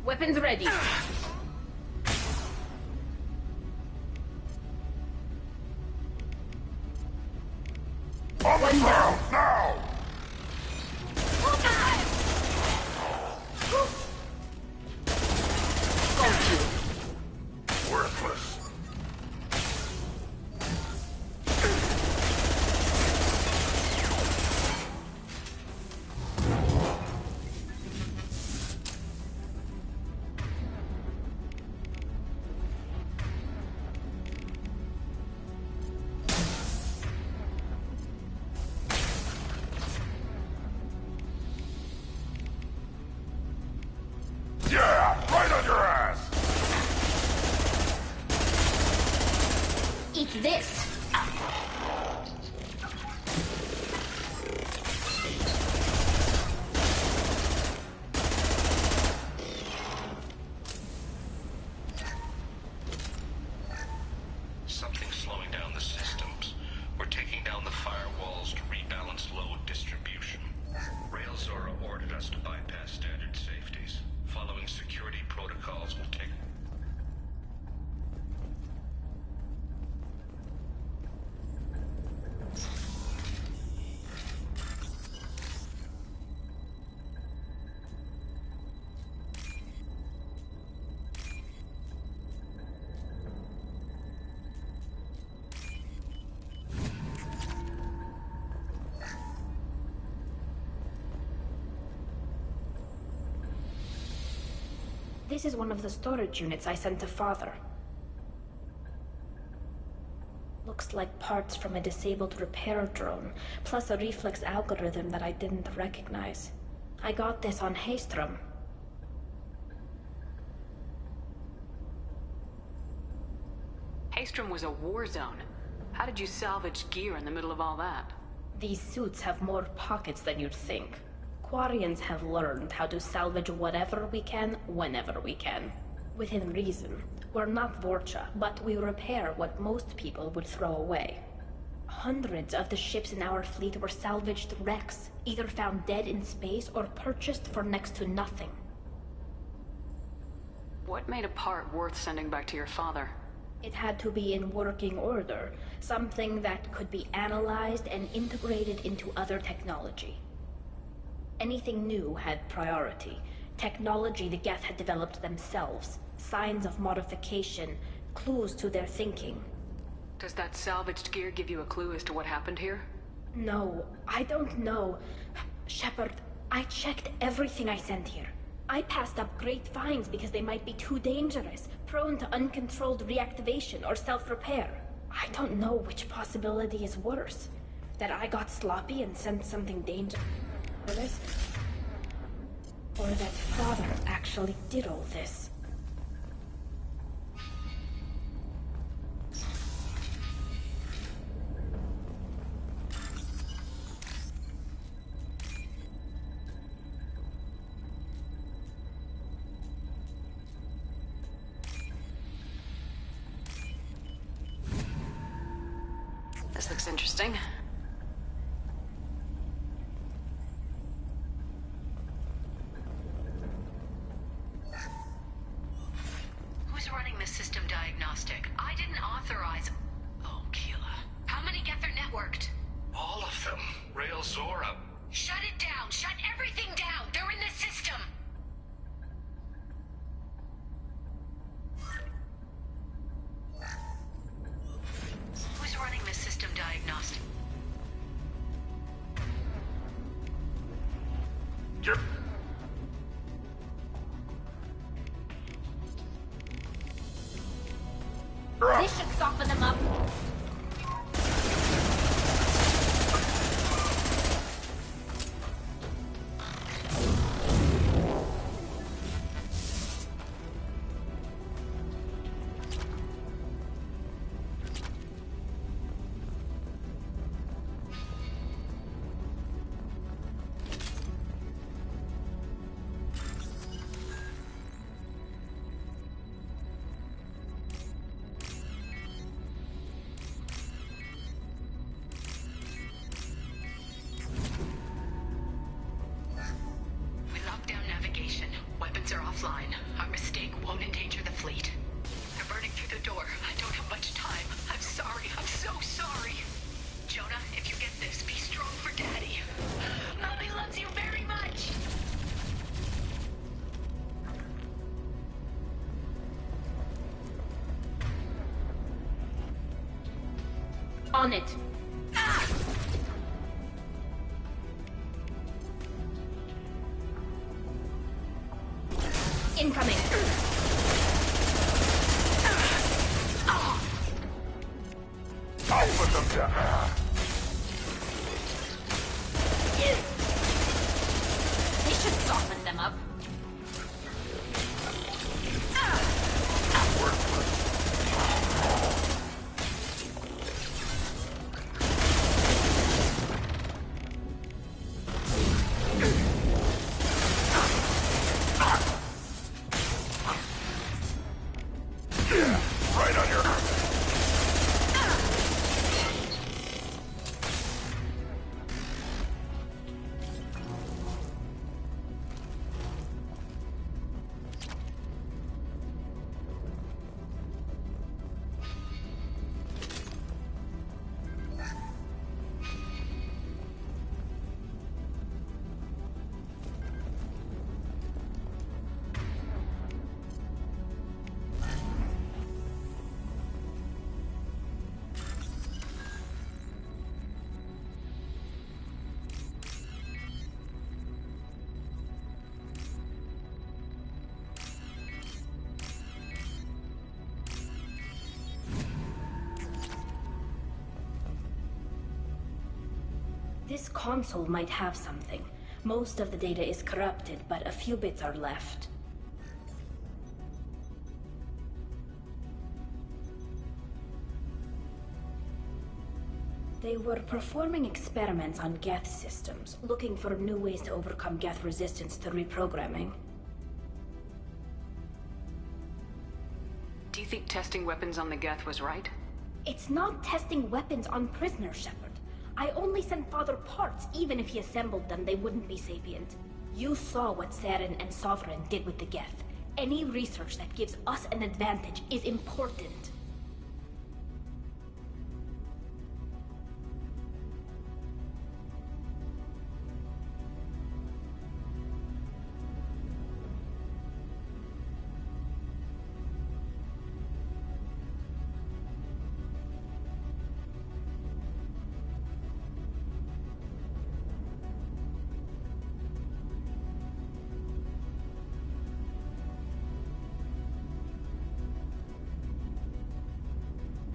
Weapons ready. One down, now! Worthless. Yeah, right on your ass! Eat this. Something's slowing down the systems. We're taking down the firewalls to rebalance load distribution. Rael Zora ordered us to bypass standard safeties. Following security protocols will take... This is one of the storage units I sent to Father. Looks like parts from a disabled repair drone, plus a reflex algorithm that I didn't recognize. I got this on Haystrom. Haystrom was a war zone. How did you salvage gear in the middle of all that? These suits have more pockets than you'd think. Quarians have learned how to salvage whatever we can, whenever we can. Within reason. We're not Vorcha, but we repair what most people would throw away. Hundreds of the ships in our fleet were salvaged wrecks, either found dead in space or purchased for next to nothing. What made a part worth sending back to your father? It had to be in working order, something that could be analyzed and integrated into other technology. Anything new had priority. Technology the Geth had developed themselves, signs of modification, clues to their thinking. Does that salvaged gear give you a clue as to what happened here? No, I don't know. Shepard, I checked everything I sent here. I passed up great finds because they might be too dangerous, prone to uncontrolled reactivation or self-repair. I don't know which possibility is worse. That I got sloppy and sent something dangerous, or that Father actually did all this. This looks interesting. Who's running the system diagnostic? I didn't authorize... Oh, Keela. How many Geth are networked? All of them. Rail Zora. Shut it down! Shut everything down! They're in the system! Who's running the system diagnostic? Yep. This should soften them up. Weapons are offline. Our mistake won't endanger the fleet. They're burning through the door. I don't have much time. I'm sorry. I'm so sorry. Jonah, if you get this, be strong for Daddy. Mommy loves you very much. On it. Incoming. I'll put them down. This should soften them up. Right on your... This console might have something. Most of the data is corrupted, but a few bits are left. They were performing experiments on Geth systems, looking for new ways to overcome Geth resistance to reprogramming. Do you think testing weapons on the Geth was right? It's not testing weapons on prisoners, Shepard. I only sent Father parts. Even if he assembled them, they wouldn't be sapient. You saw what Saren and Sovereign did with the Geth. Any research that gives us an advantage is important.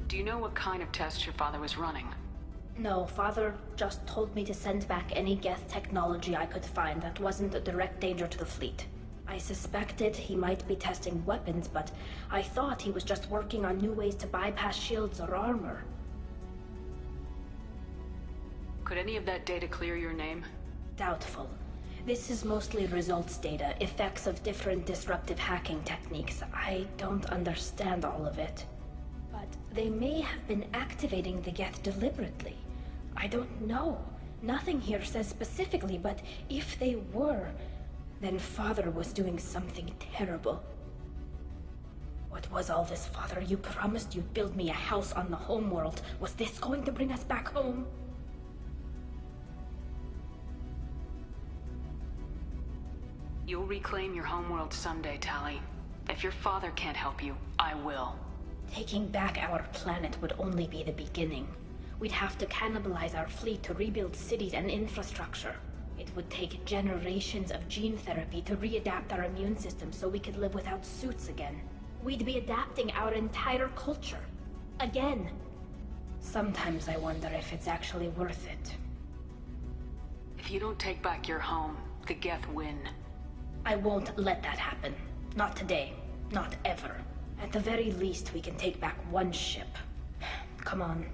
Do you know what kind of tests your father was running? No, Father just told me to send back any Geth technology I could find that wasn't a direct danger to the fleet. I suspected he might be testing weapons, but I thought he was just working on new ways to bypass shields or armor. Could any of that data clear your name? Doubtful. This is mostly results data, effects of different disruptive hacking techniques. I don't understand all of it. But they may have been activating the Geth deliberately. I don't know. Nothing here says specifically, but if they were, then Father was doing something terrible. What was all this, Father? You promised you'd build me a house on the homeworld. Was this going to bring us back home? You'll reclaim your homeworld someday, Tali. If your father can't help you, I will. Taking back our planet would only be the beginning. We'd have to cannibalize our fleet to rebuild cities and infrastructure. It would take generations of gene therapy to readapt our immune system so we could live without suits again. We'd be adapting our entire culture. Again. Sometimes I wonder if it's actually worth it. If you don't take back your home, the Geth win. I won't let that happen. Not today. Not ever. At the very least, we can take back one ship. Come on.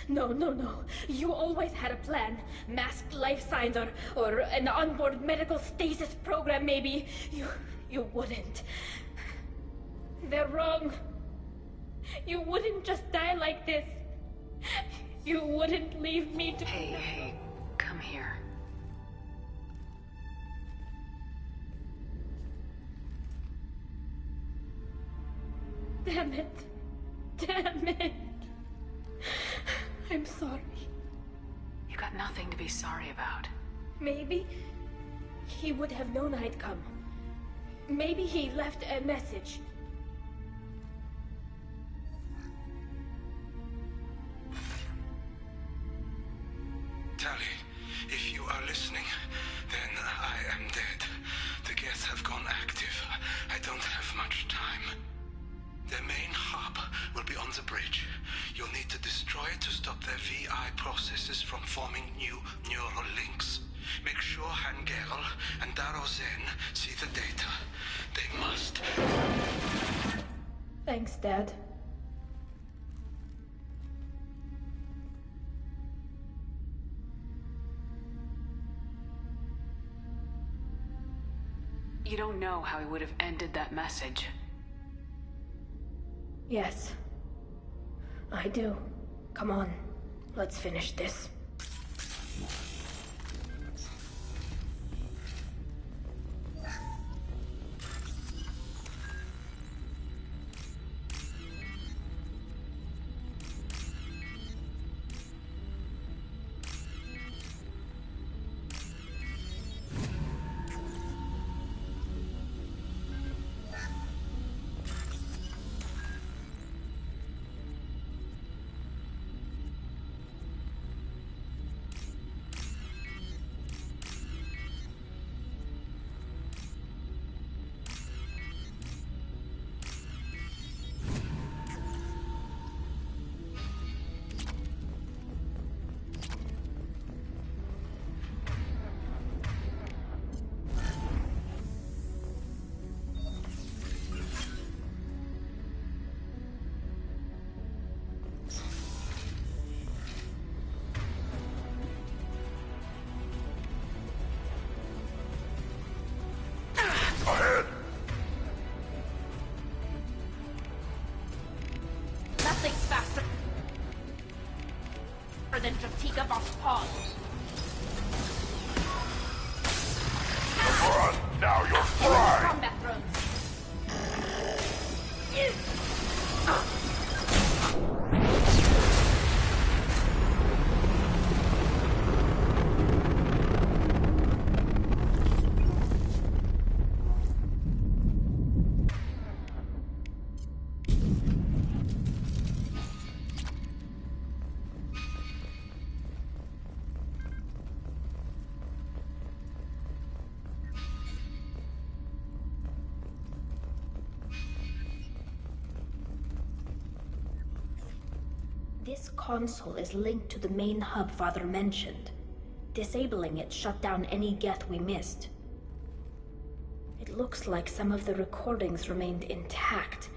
No, no, no. You always had a plan. Masked life signs or an onboard medical stasis program, maybe. You wouldn't. They're wrong. You wouldn't just die like this. You wouldn't leave me to... Hey, come here. Damn it. Damn it. I'm sorry. You got nothing to be sorry about. Maybe he would have known I'd come. Maybe he left a message. Tally, if you are listening, then I am dead. The Geth have gone active. I don't have much time. Their main hub will be on the bridge. You'll need to destroy it to stop their VI processes from forming new neural links. Make sure Hangerl and Darozen see the data. They must. Thanks, Dad. You don't know how he would have ended that message. Yes. I do. Come on. Let's finish this. Nothing's faster than Jatiga Boss Paws. Run! Now you're fried! Combat drones. This console is linked to the main hub Father mentioned. Disabling it shut down any Geth we missed. It looks like some of the recordings remained intact.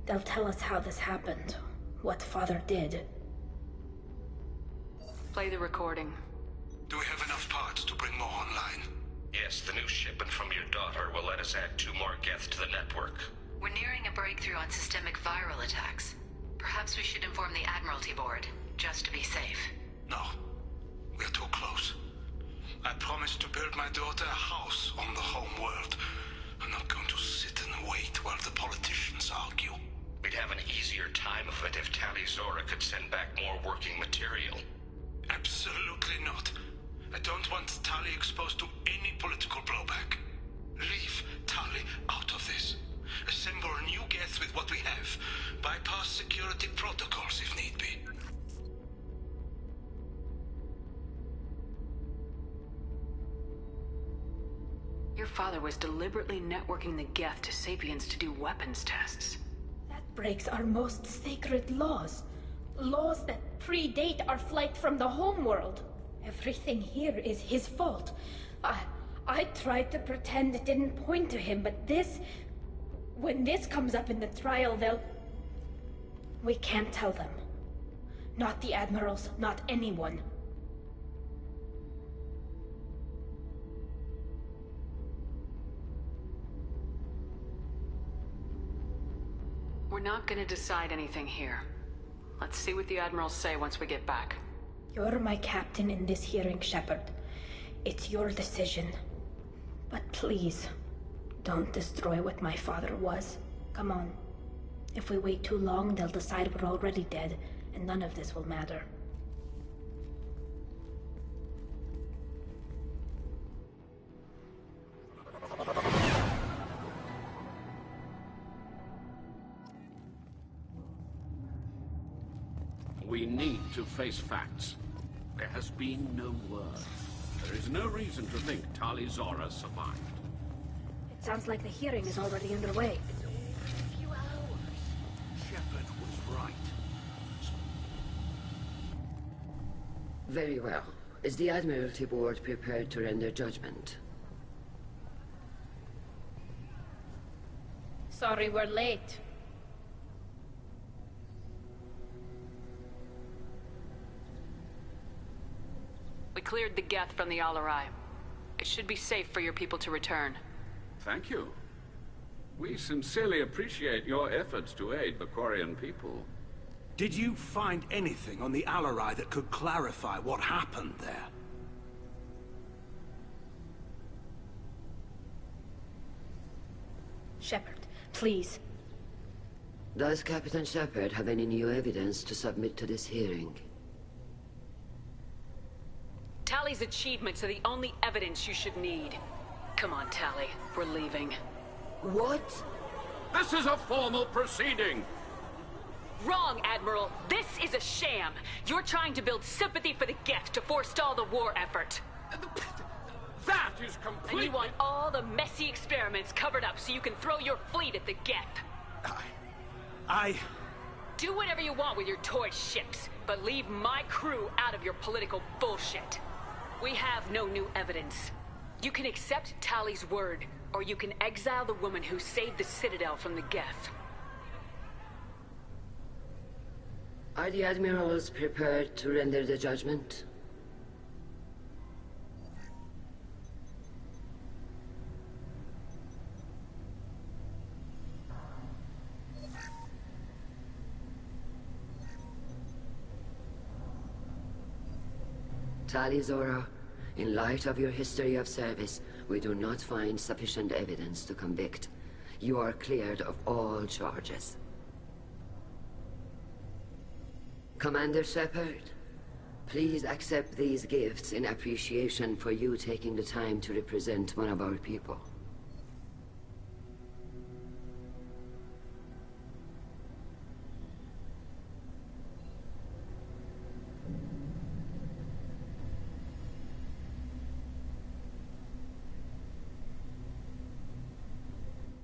They'll tell us how this happened, what Father did. Play the recording. Do we have enough parts to bring more online? Yes, the new shipment from your daughter will let us add 2 more Geth to the network. We're nearing a breakthrough on systemic viral attacks. Perhaps we should inform the Admiralty Board, just to be safe. No. We're too close. I promised to build my daughter a house on the home world. I'm not going to sit and wait while the politicians argue. We'd have an easier time of it if Tali Zora could send back more working material. Absolutely not. I don't want Tali exposed to any political blowback. Leave Tali out of this. Assemble new Geth with what we have. Bypass security protocols if need be. Your father was deliberately networking the Geth to Sapiens to do weapons tests. That breaks our most sacred laws. Laws that predate our flight from the homeworld. Everything here is his fault. I tried to pretend it didn't point to him, but this... When this comes up in the trial, they'll... We can't tell them. Not the admirals, not anyone. We're not gonna decide anything here. Let's see what the admirals say once we get back. You're my captain in this hearing, Shepard. It's your decision. But please, don't destroy what my father was. Come on. If we wait too long, they'll decide we're already dead, and none of this will matter. We need to face facts. There has been no word. There is no reason to think Tali Zora survived. It sounds like the hearing is already underway. Shepard was right. Very well. Is the Admiralty Board prepared to render judgment? Sorry we're late. We cleared the Geth from the Alarai. It should be safe for your people to return. Thank you. We sincerely appreciate your efforts to aid the Quarian people. Did you find anything on the Alarai that could clarify what happened there? Shepard, please. Does Captain Shepard have any new evidence to submit to this hearing? Tali's achievements are the only evidence you should need. Come on, Tali. We're leaving. What? This is a formal proceeding! Wrong, Admiral. This is a sham. You're trying to build sympathy for the Geth to forestall the war effort. That is complete. And you want all the messy experiments covered up so you can throw your fleet at the Geth. Do whatever you want with your toy ships, but leave my crew out of your political bullshit. We have no new evidence. You can accept Tali's word, or you can exile the woman who saved the Citadel from the Geth. Are the Admirals prepared to render the judgment? Tali Zora, in light of your history of service, we do not find sufficient evidence to convict. You are cleared of all charges. Commander Shepard, please accept these gifts in appreciation for you taking the time to represent one of our people.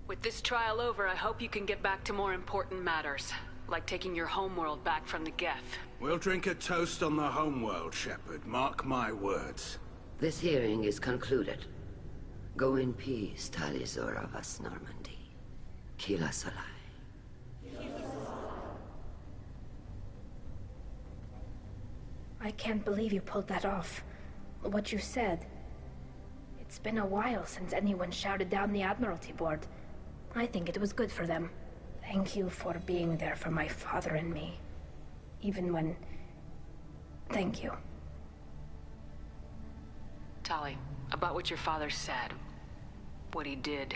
With this trial over, I hope you can get back to more important matters, like taking your homeworld back from the Geth. We'll drink a toast on the homeworld, Shepard. Mark my words. This hearing is concluded. Go in peace, Tali Zora vas Normandy. Kila Solai. I can't believe you pulled that off. What you said. It's been a while since anyone shouted down the Admiralty Board. I think it was good for them. Thank you for being there for my father and me. Even when... Thank you. Tali, about what your father said, what he did,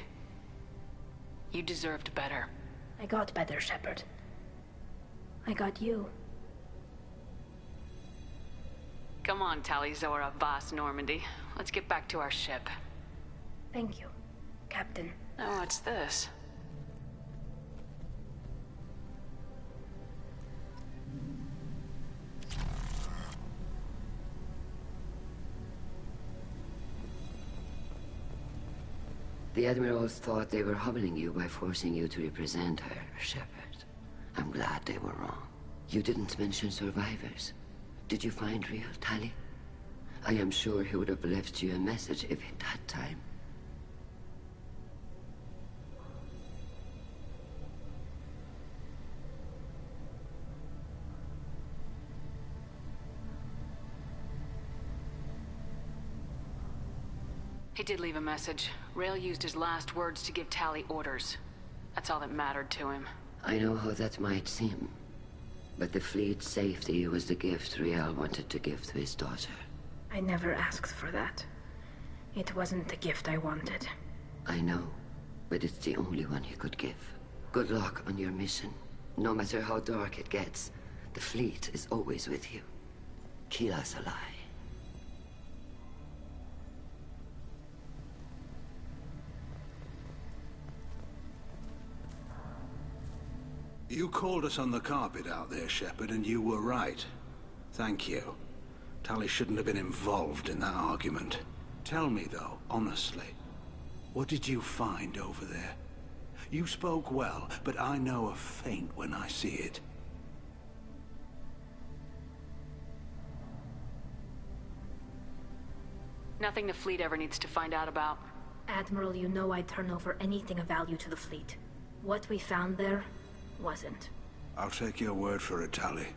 you deserved better. I got better, Shepard. I got you. Come on, Tali Zora vas Normandy. Let's get back to our ship. Thank you, Captain. Oh, what's this? The Admirals thought they were humbling you by forcing you to represent her, Shepard. I'm glad they were wrong. You didn't mention survivors. Did you find real Tali? I am sure he would have left you a message if he'd had time. He did leave a message. Rail used his last words to give Tally orders. That's all that mattered to him. I know how that might seem, but the fleet's safety was the gift Rael wanted to give to his daughter. I never asked for that. It wasn't the gift I wanted. I know, but it's the only one he could give. Good luck on your mission. No matter how dark it gets, the fleet is always with you. Keela Salai. You called us on the carpet out there, Shepard, and you were right. Thank you. Tally shouldn't have been involved in that argument. Tell me, though, honestly, what did you find over there? You spoke well, but I know a feint when I see it. Nothing the fleet ever needs to find out about. Admiral, you know I'd turn over anything of value to the fleet. What we found there wasn't. I'll take your word for it, Tally.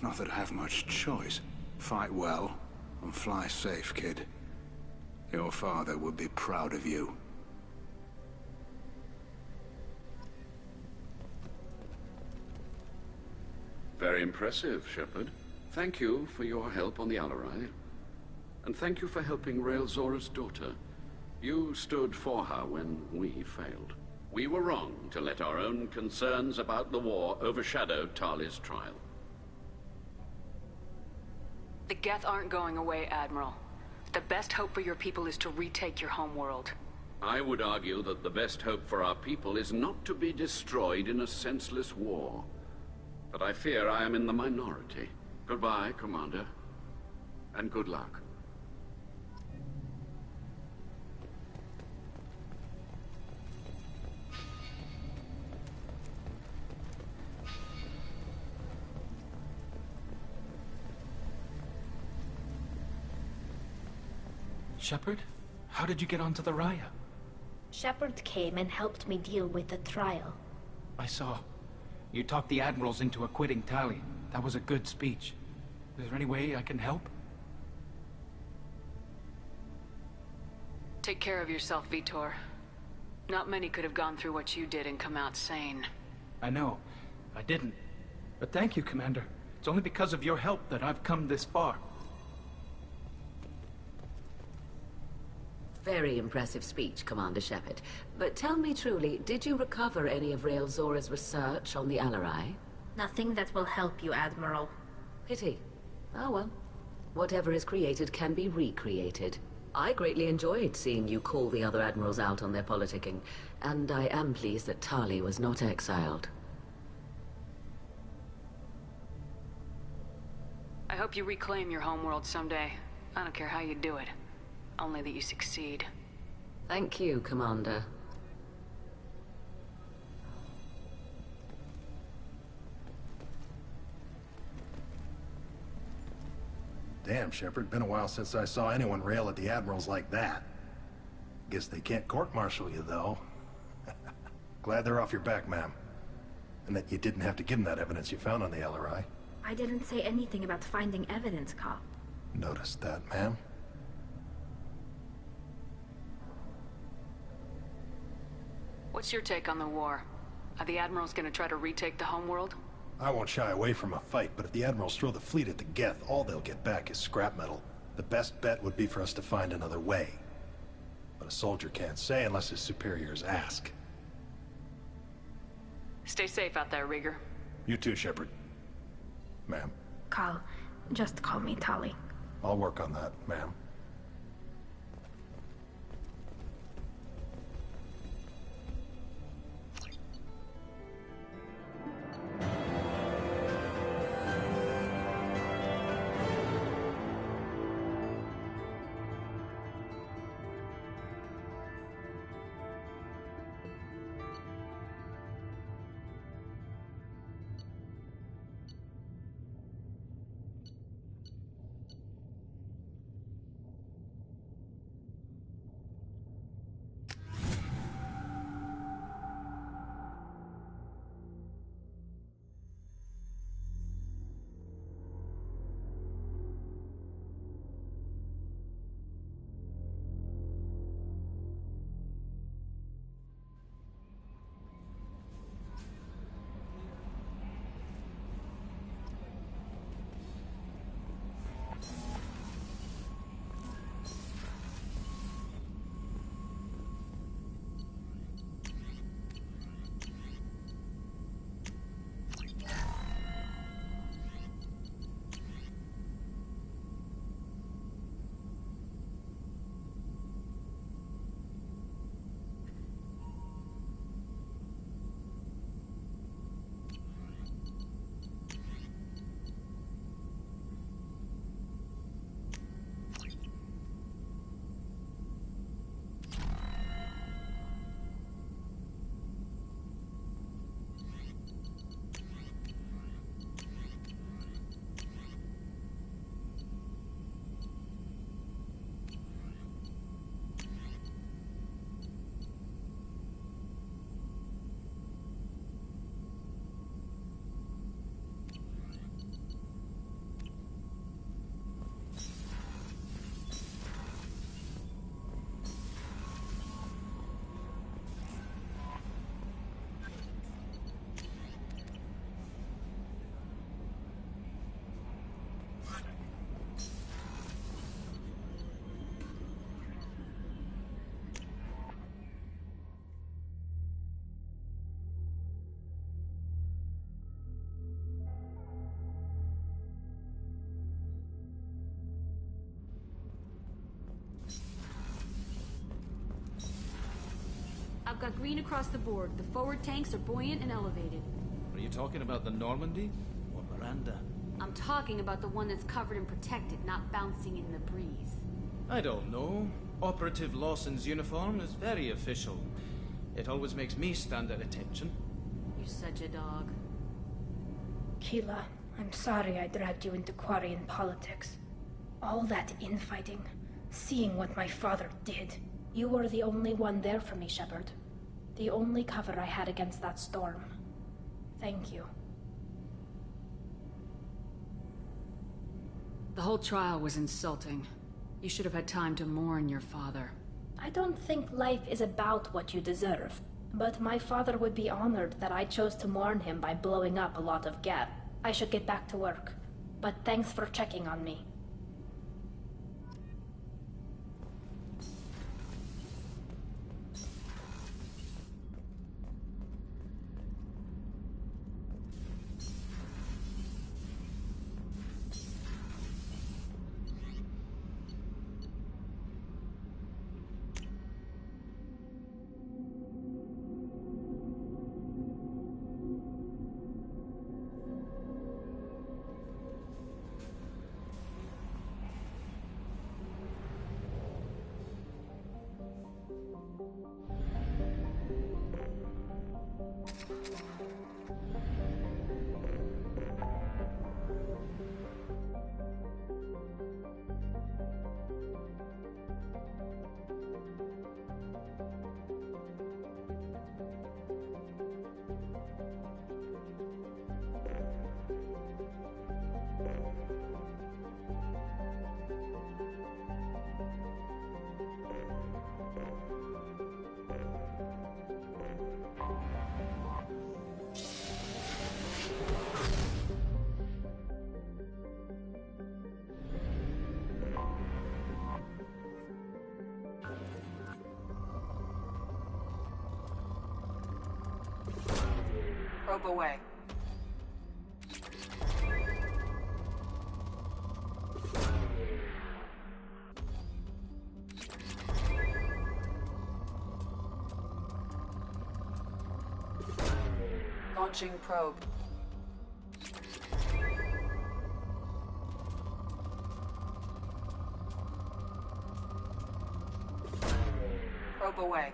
Not that I have much choice. Fight well, and fly safe, kid. Your father would be proud of you. Very impressive, Shepard. Thank you for your help on the Alarai. And thank you for helping Rael Zora's daughter. You stood for her when we failed. We were wrong to let our own concerns about the war overshadow Tali's trial. The Geth aren't going away, Admiral. The best hope for your people is to retake your homeworld. I would argue that the best hope for our people is not to be destroyed in a senseless war. But I fear I am in the minority. Goodbye, Commander. And good luck. Shepard? How did you get onto the Raya? Shepard came and helped me deal with the trial. I saw. You talked the admirals into acquitting Tali. That was a good speech. Is there any way I can help? Take care of yourself, Vitor. Not many could have gone through what you did and come out sane. I know. I didn't. But thank you, Commander. It's only because of your help that I've come this far. Very impressive speech, Commander Shepard. But tell me truly, did you recover any of Rael Zora's research on the Alarai? Nothing that will help you, Admiral. Pity. Oh well. Whatever is created can be recreated. I greatly enjoyed seeing you call the other admirals out on their politicking, and I am pleased that Tali was not exiled. I hope you reclaim your homeworld someday. I don't care how you do it. Only that you succeed. Thank you, Commander. Damn, Shepard. Been a while since I saw anyone rail at the admirals like that. Guess they can't court-martial you, though. Glad they're off your back, ma'am. And that you didn't have to give them that evidence you found on the LRI. I didn't say anything about finding evidence, Cop. Noticed that, ma'am. What's your take on the war? Are the admirals gonna try to retake the homeworld? I won't shy away from a fight, but if the admirals throw the fleet at the Geth, all they'll get back is scrap metal. The best bet would be for us to find another way. But a soldier can't say unless his superiors ask. Stay safe out there, Rieger. You too, Shepard. Ma'am. Carl, just call me Tali. I'll work on that, ma'am. I've got green across the board. The forward tanks are buoyant and elevated. Are you talking about the Normandy? Or Miranda? I'm talking about the one that's covered and protected, not bouncing in the breeze. I don't know. Operative Lawson's uniform is very official. It always makes me stand at attention. You're such a dog. Keela, I'm sorry I dragged you into Quarian politics. All that infighting, seeing what my father did. You were the only one there for me, Shepard. The only cover I had against that storm. Thank you. The whole trial was insulting. You should have had time to mourn your father. I don't think life is about what you deserve, but my father would be honored that I chose to mourn him by blowing up a lot of gas. I should get back to work, but thanks for checking on me. Probe away. Launching probe. Probe away.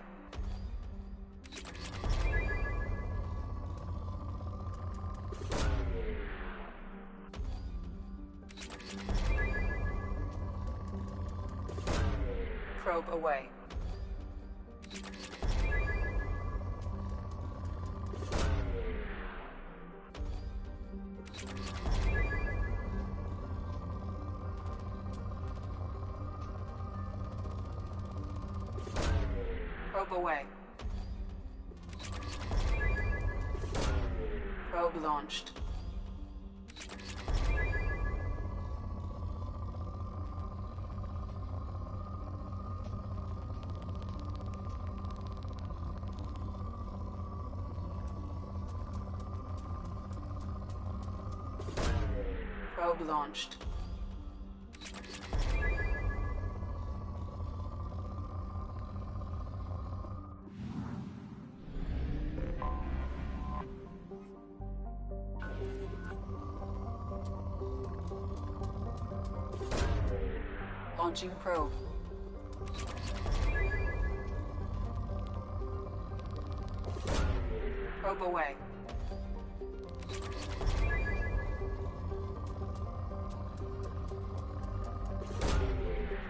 Probe away. Probe away. Probe launched. Probe launched. Launching probe. Probe away.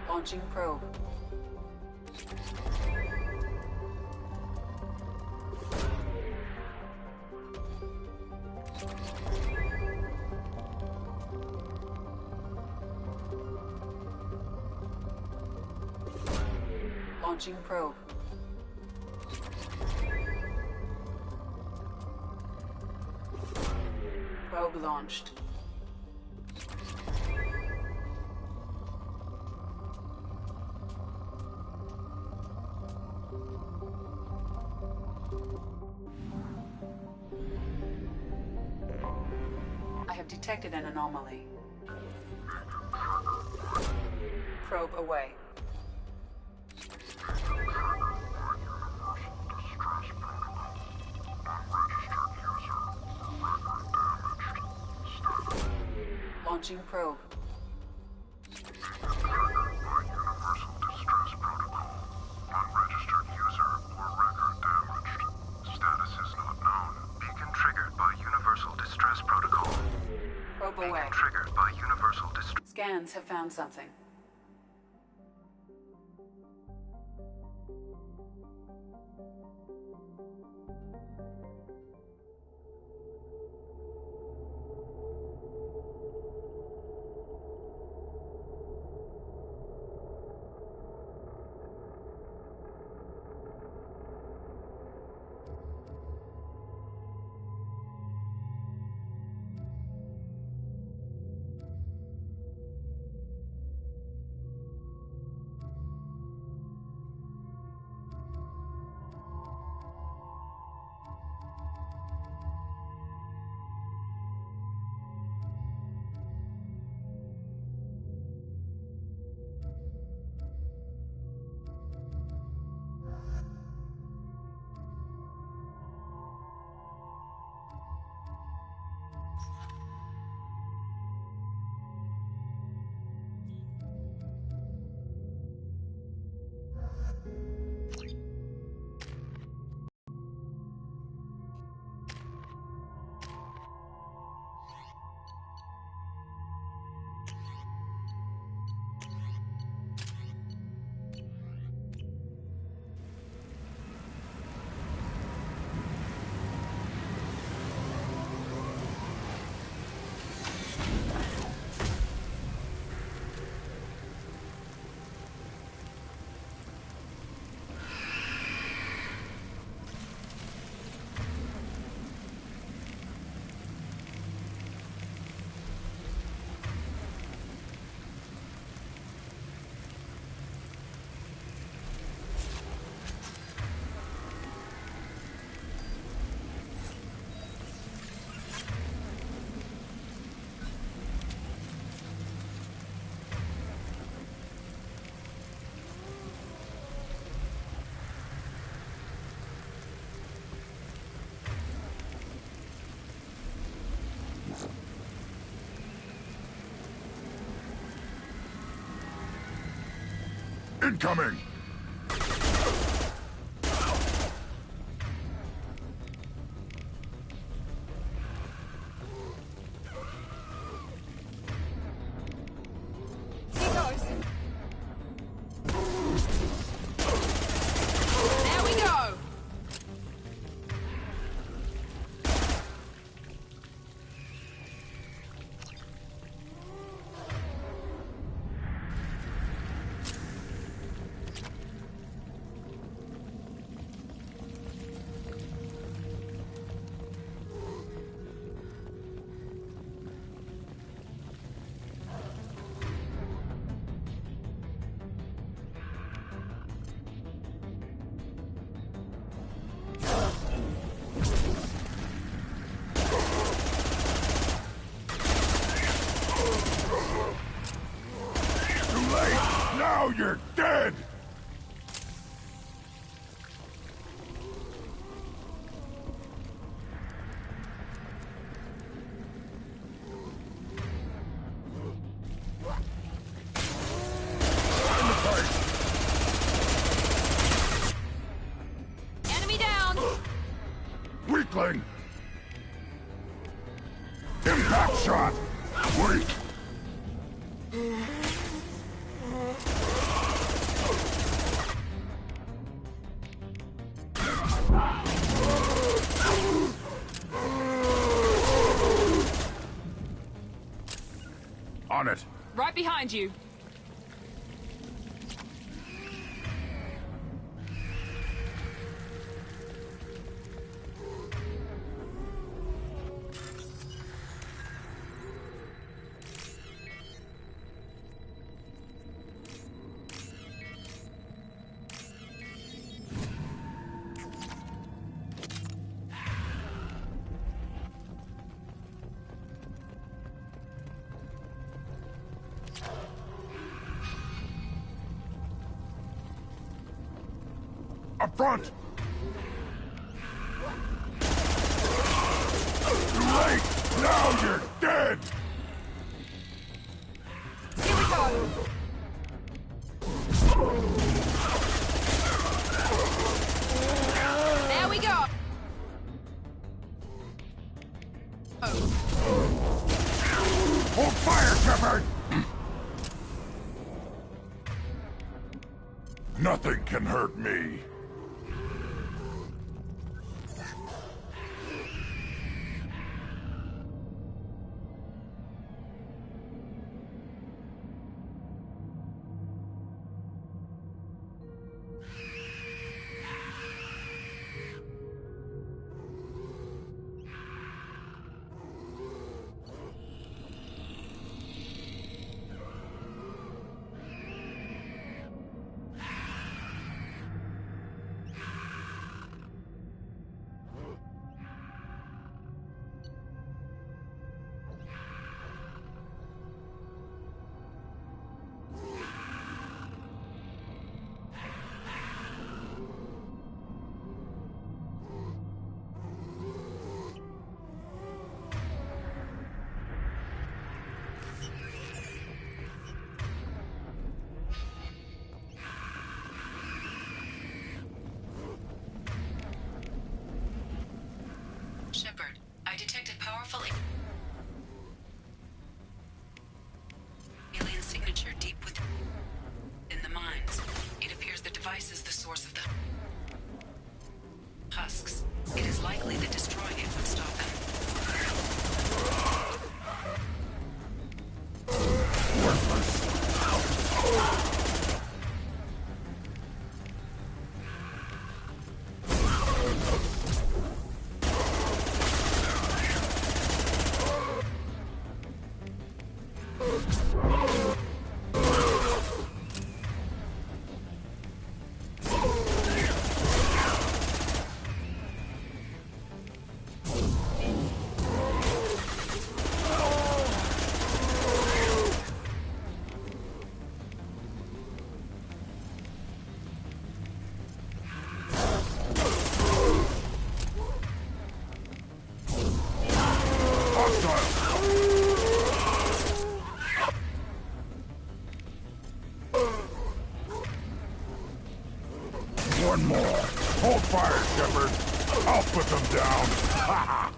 Launching probe. Launching probe. Probe launched. I have detected an anomaly. Probe away. Destruction. Launching probe. Universal Distress Protocol. Unregistered user or record damaged. Status is not known. Beacon triggered by Universal Distress Protocol. Probe away. Beacon triggered by Universal Distress. Scans have found something. Incoming! There we go! Now you're dead! Enemy down! Weakling! Impact shot! Weak! On it! Right behind you. Up front! Too late! Now you're dead! There we go. Hold fire, Shepard! Nothing can hurt me. Shepard, I detected powerful alien signature deep within the mines. It appears the device is the source of the husks. It is likely that destroying it would stop them. One more. Hold fire, Shepard. I'll put them down. Ha ha!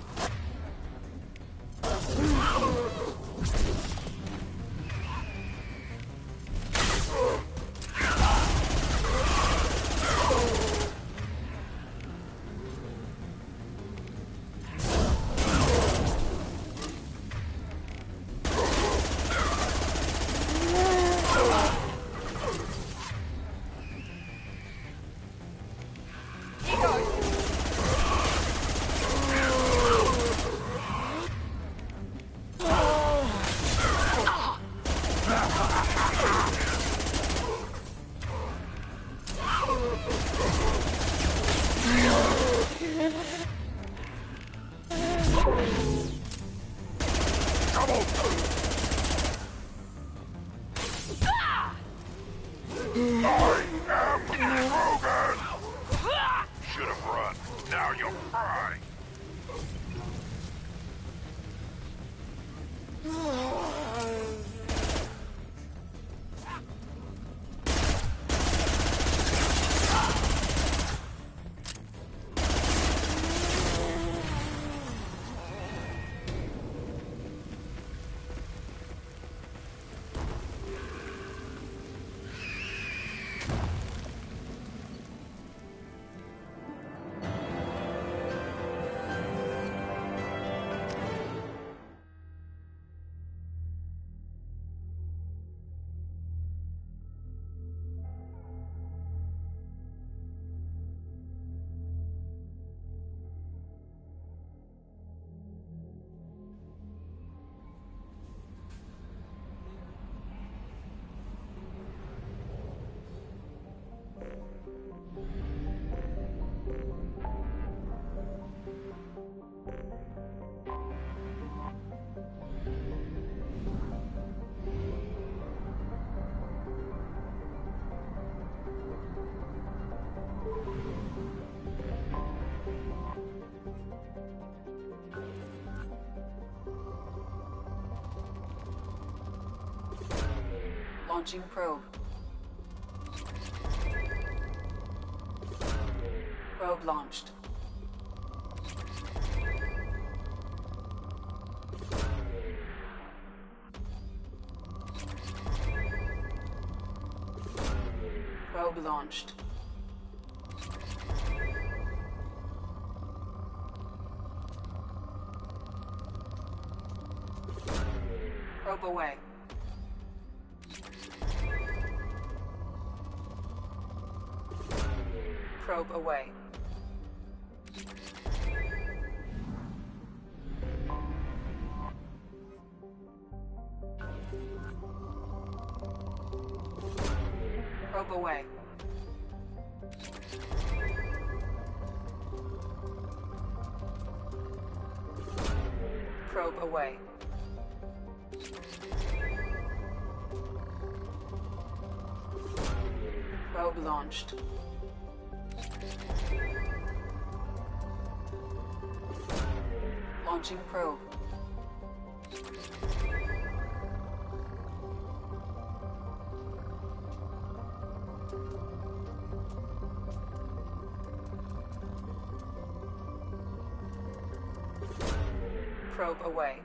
Launching probe. Probe launched. Probe launched. Probe away. Probe away. Probe away. Probe away. Probe launched. Launching probe. Probe away.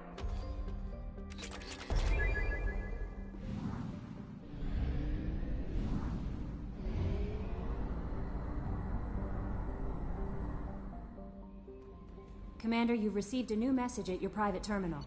Commander, you've received a new message at your private terminal.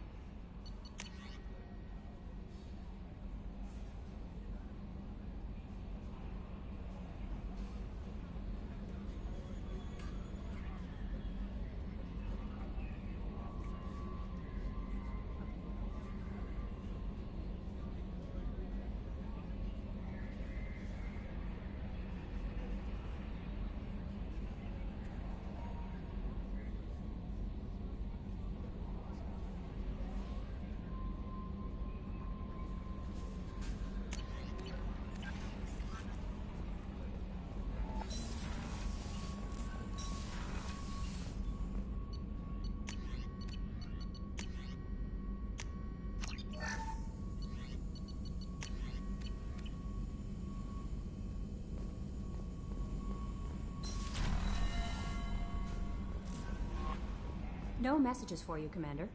No messages for you, Commander.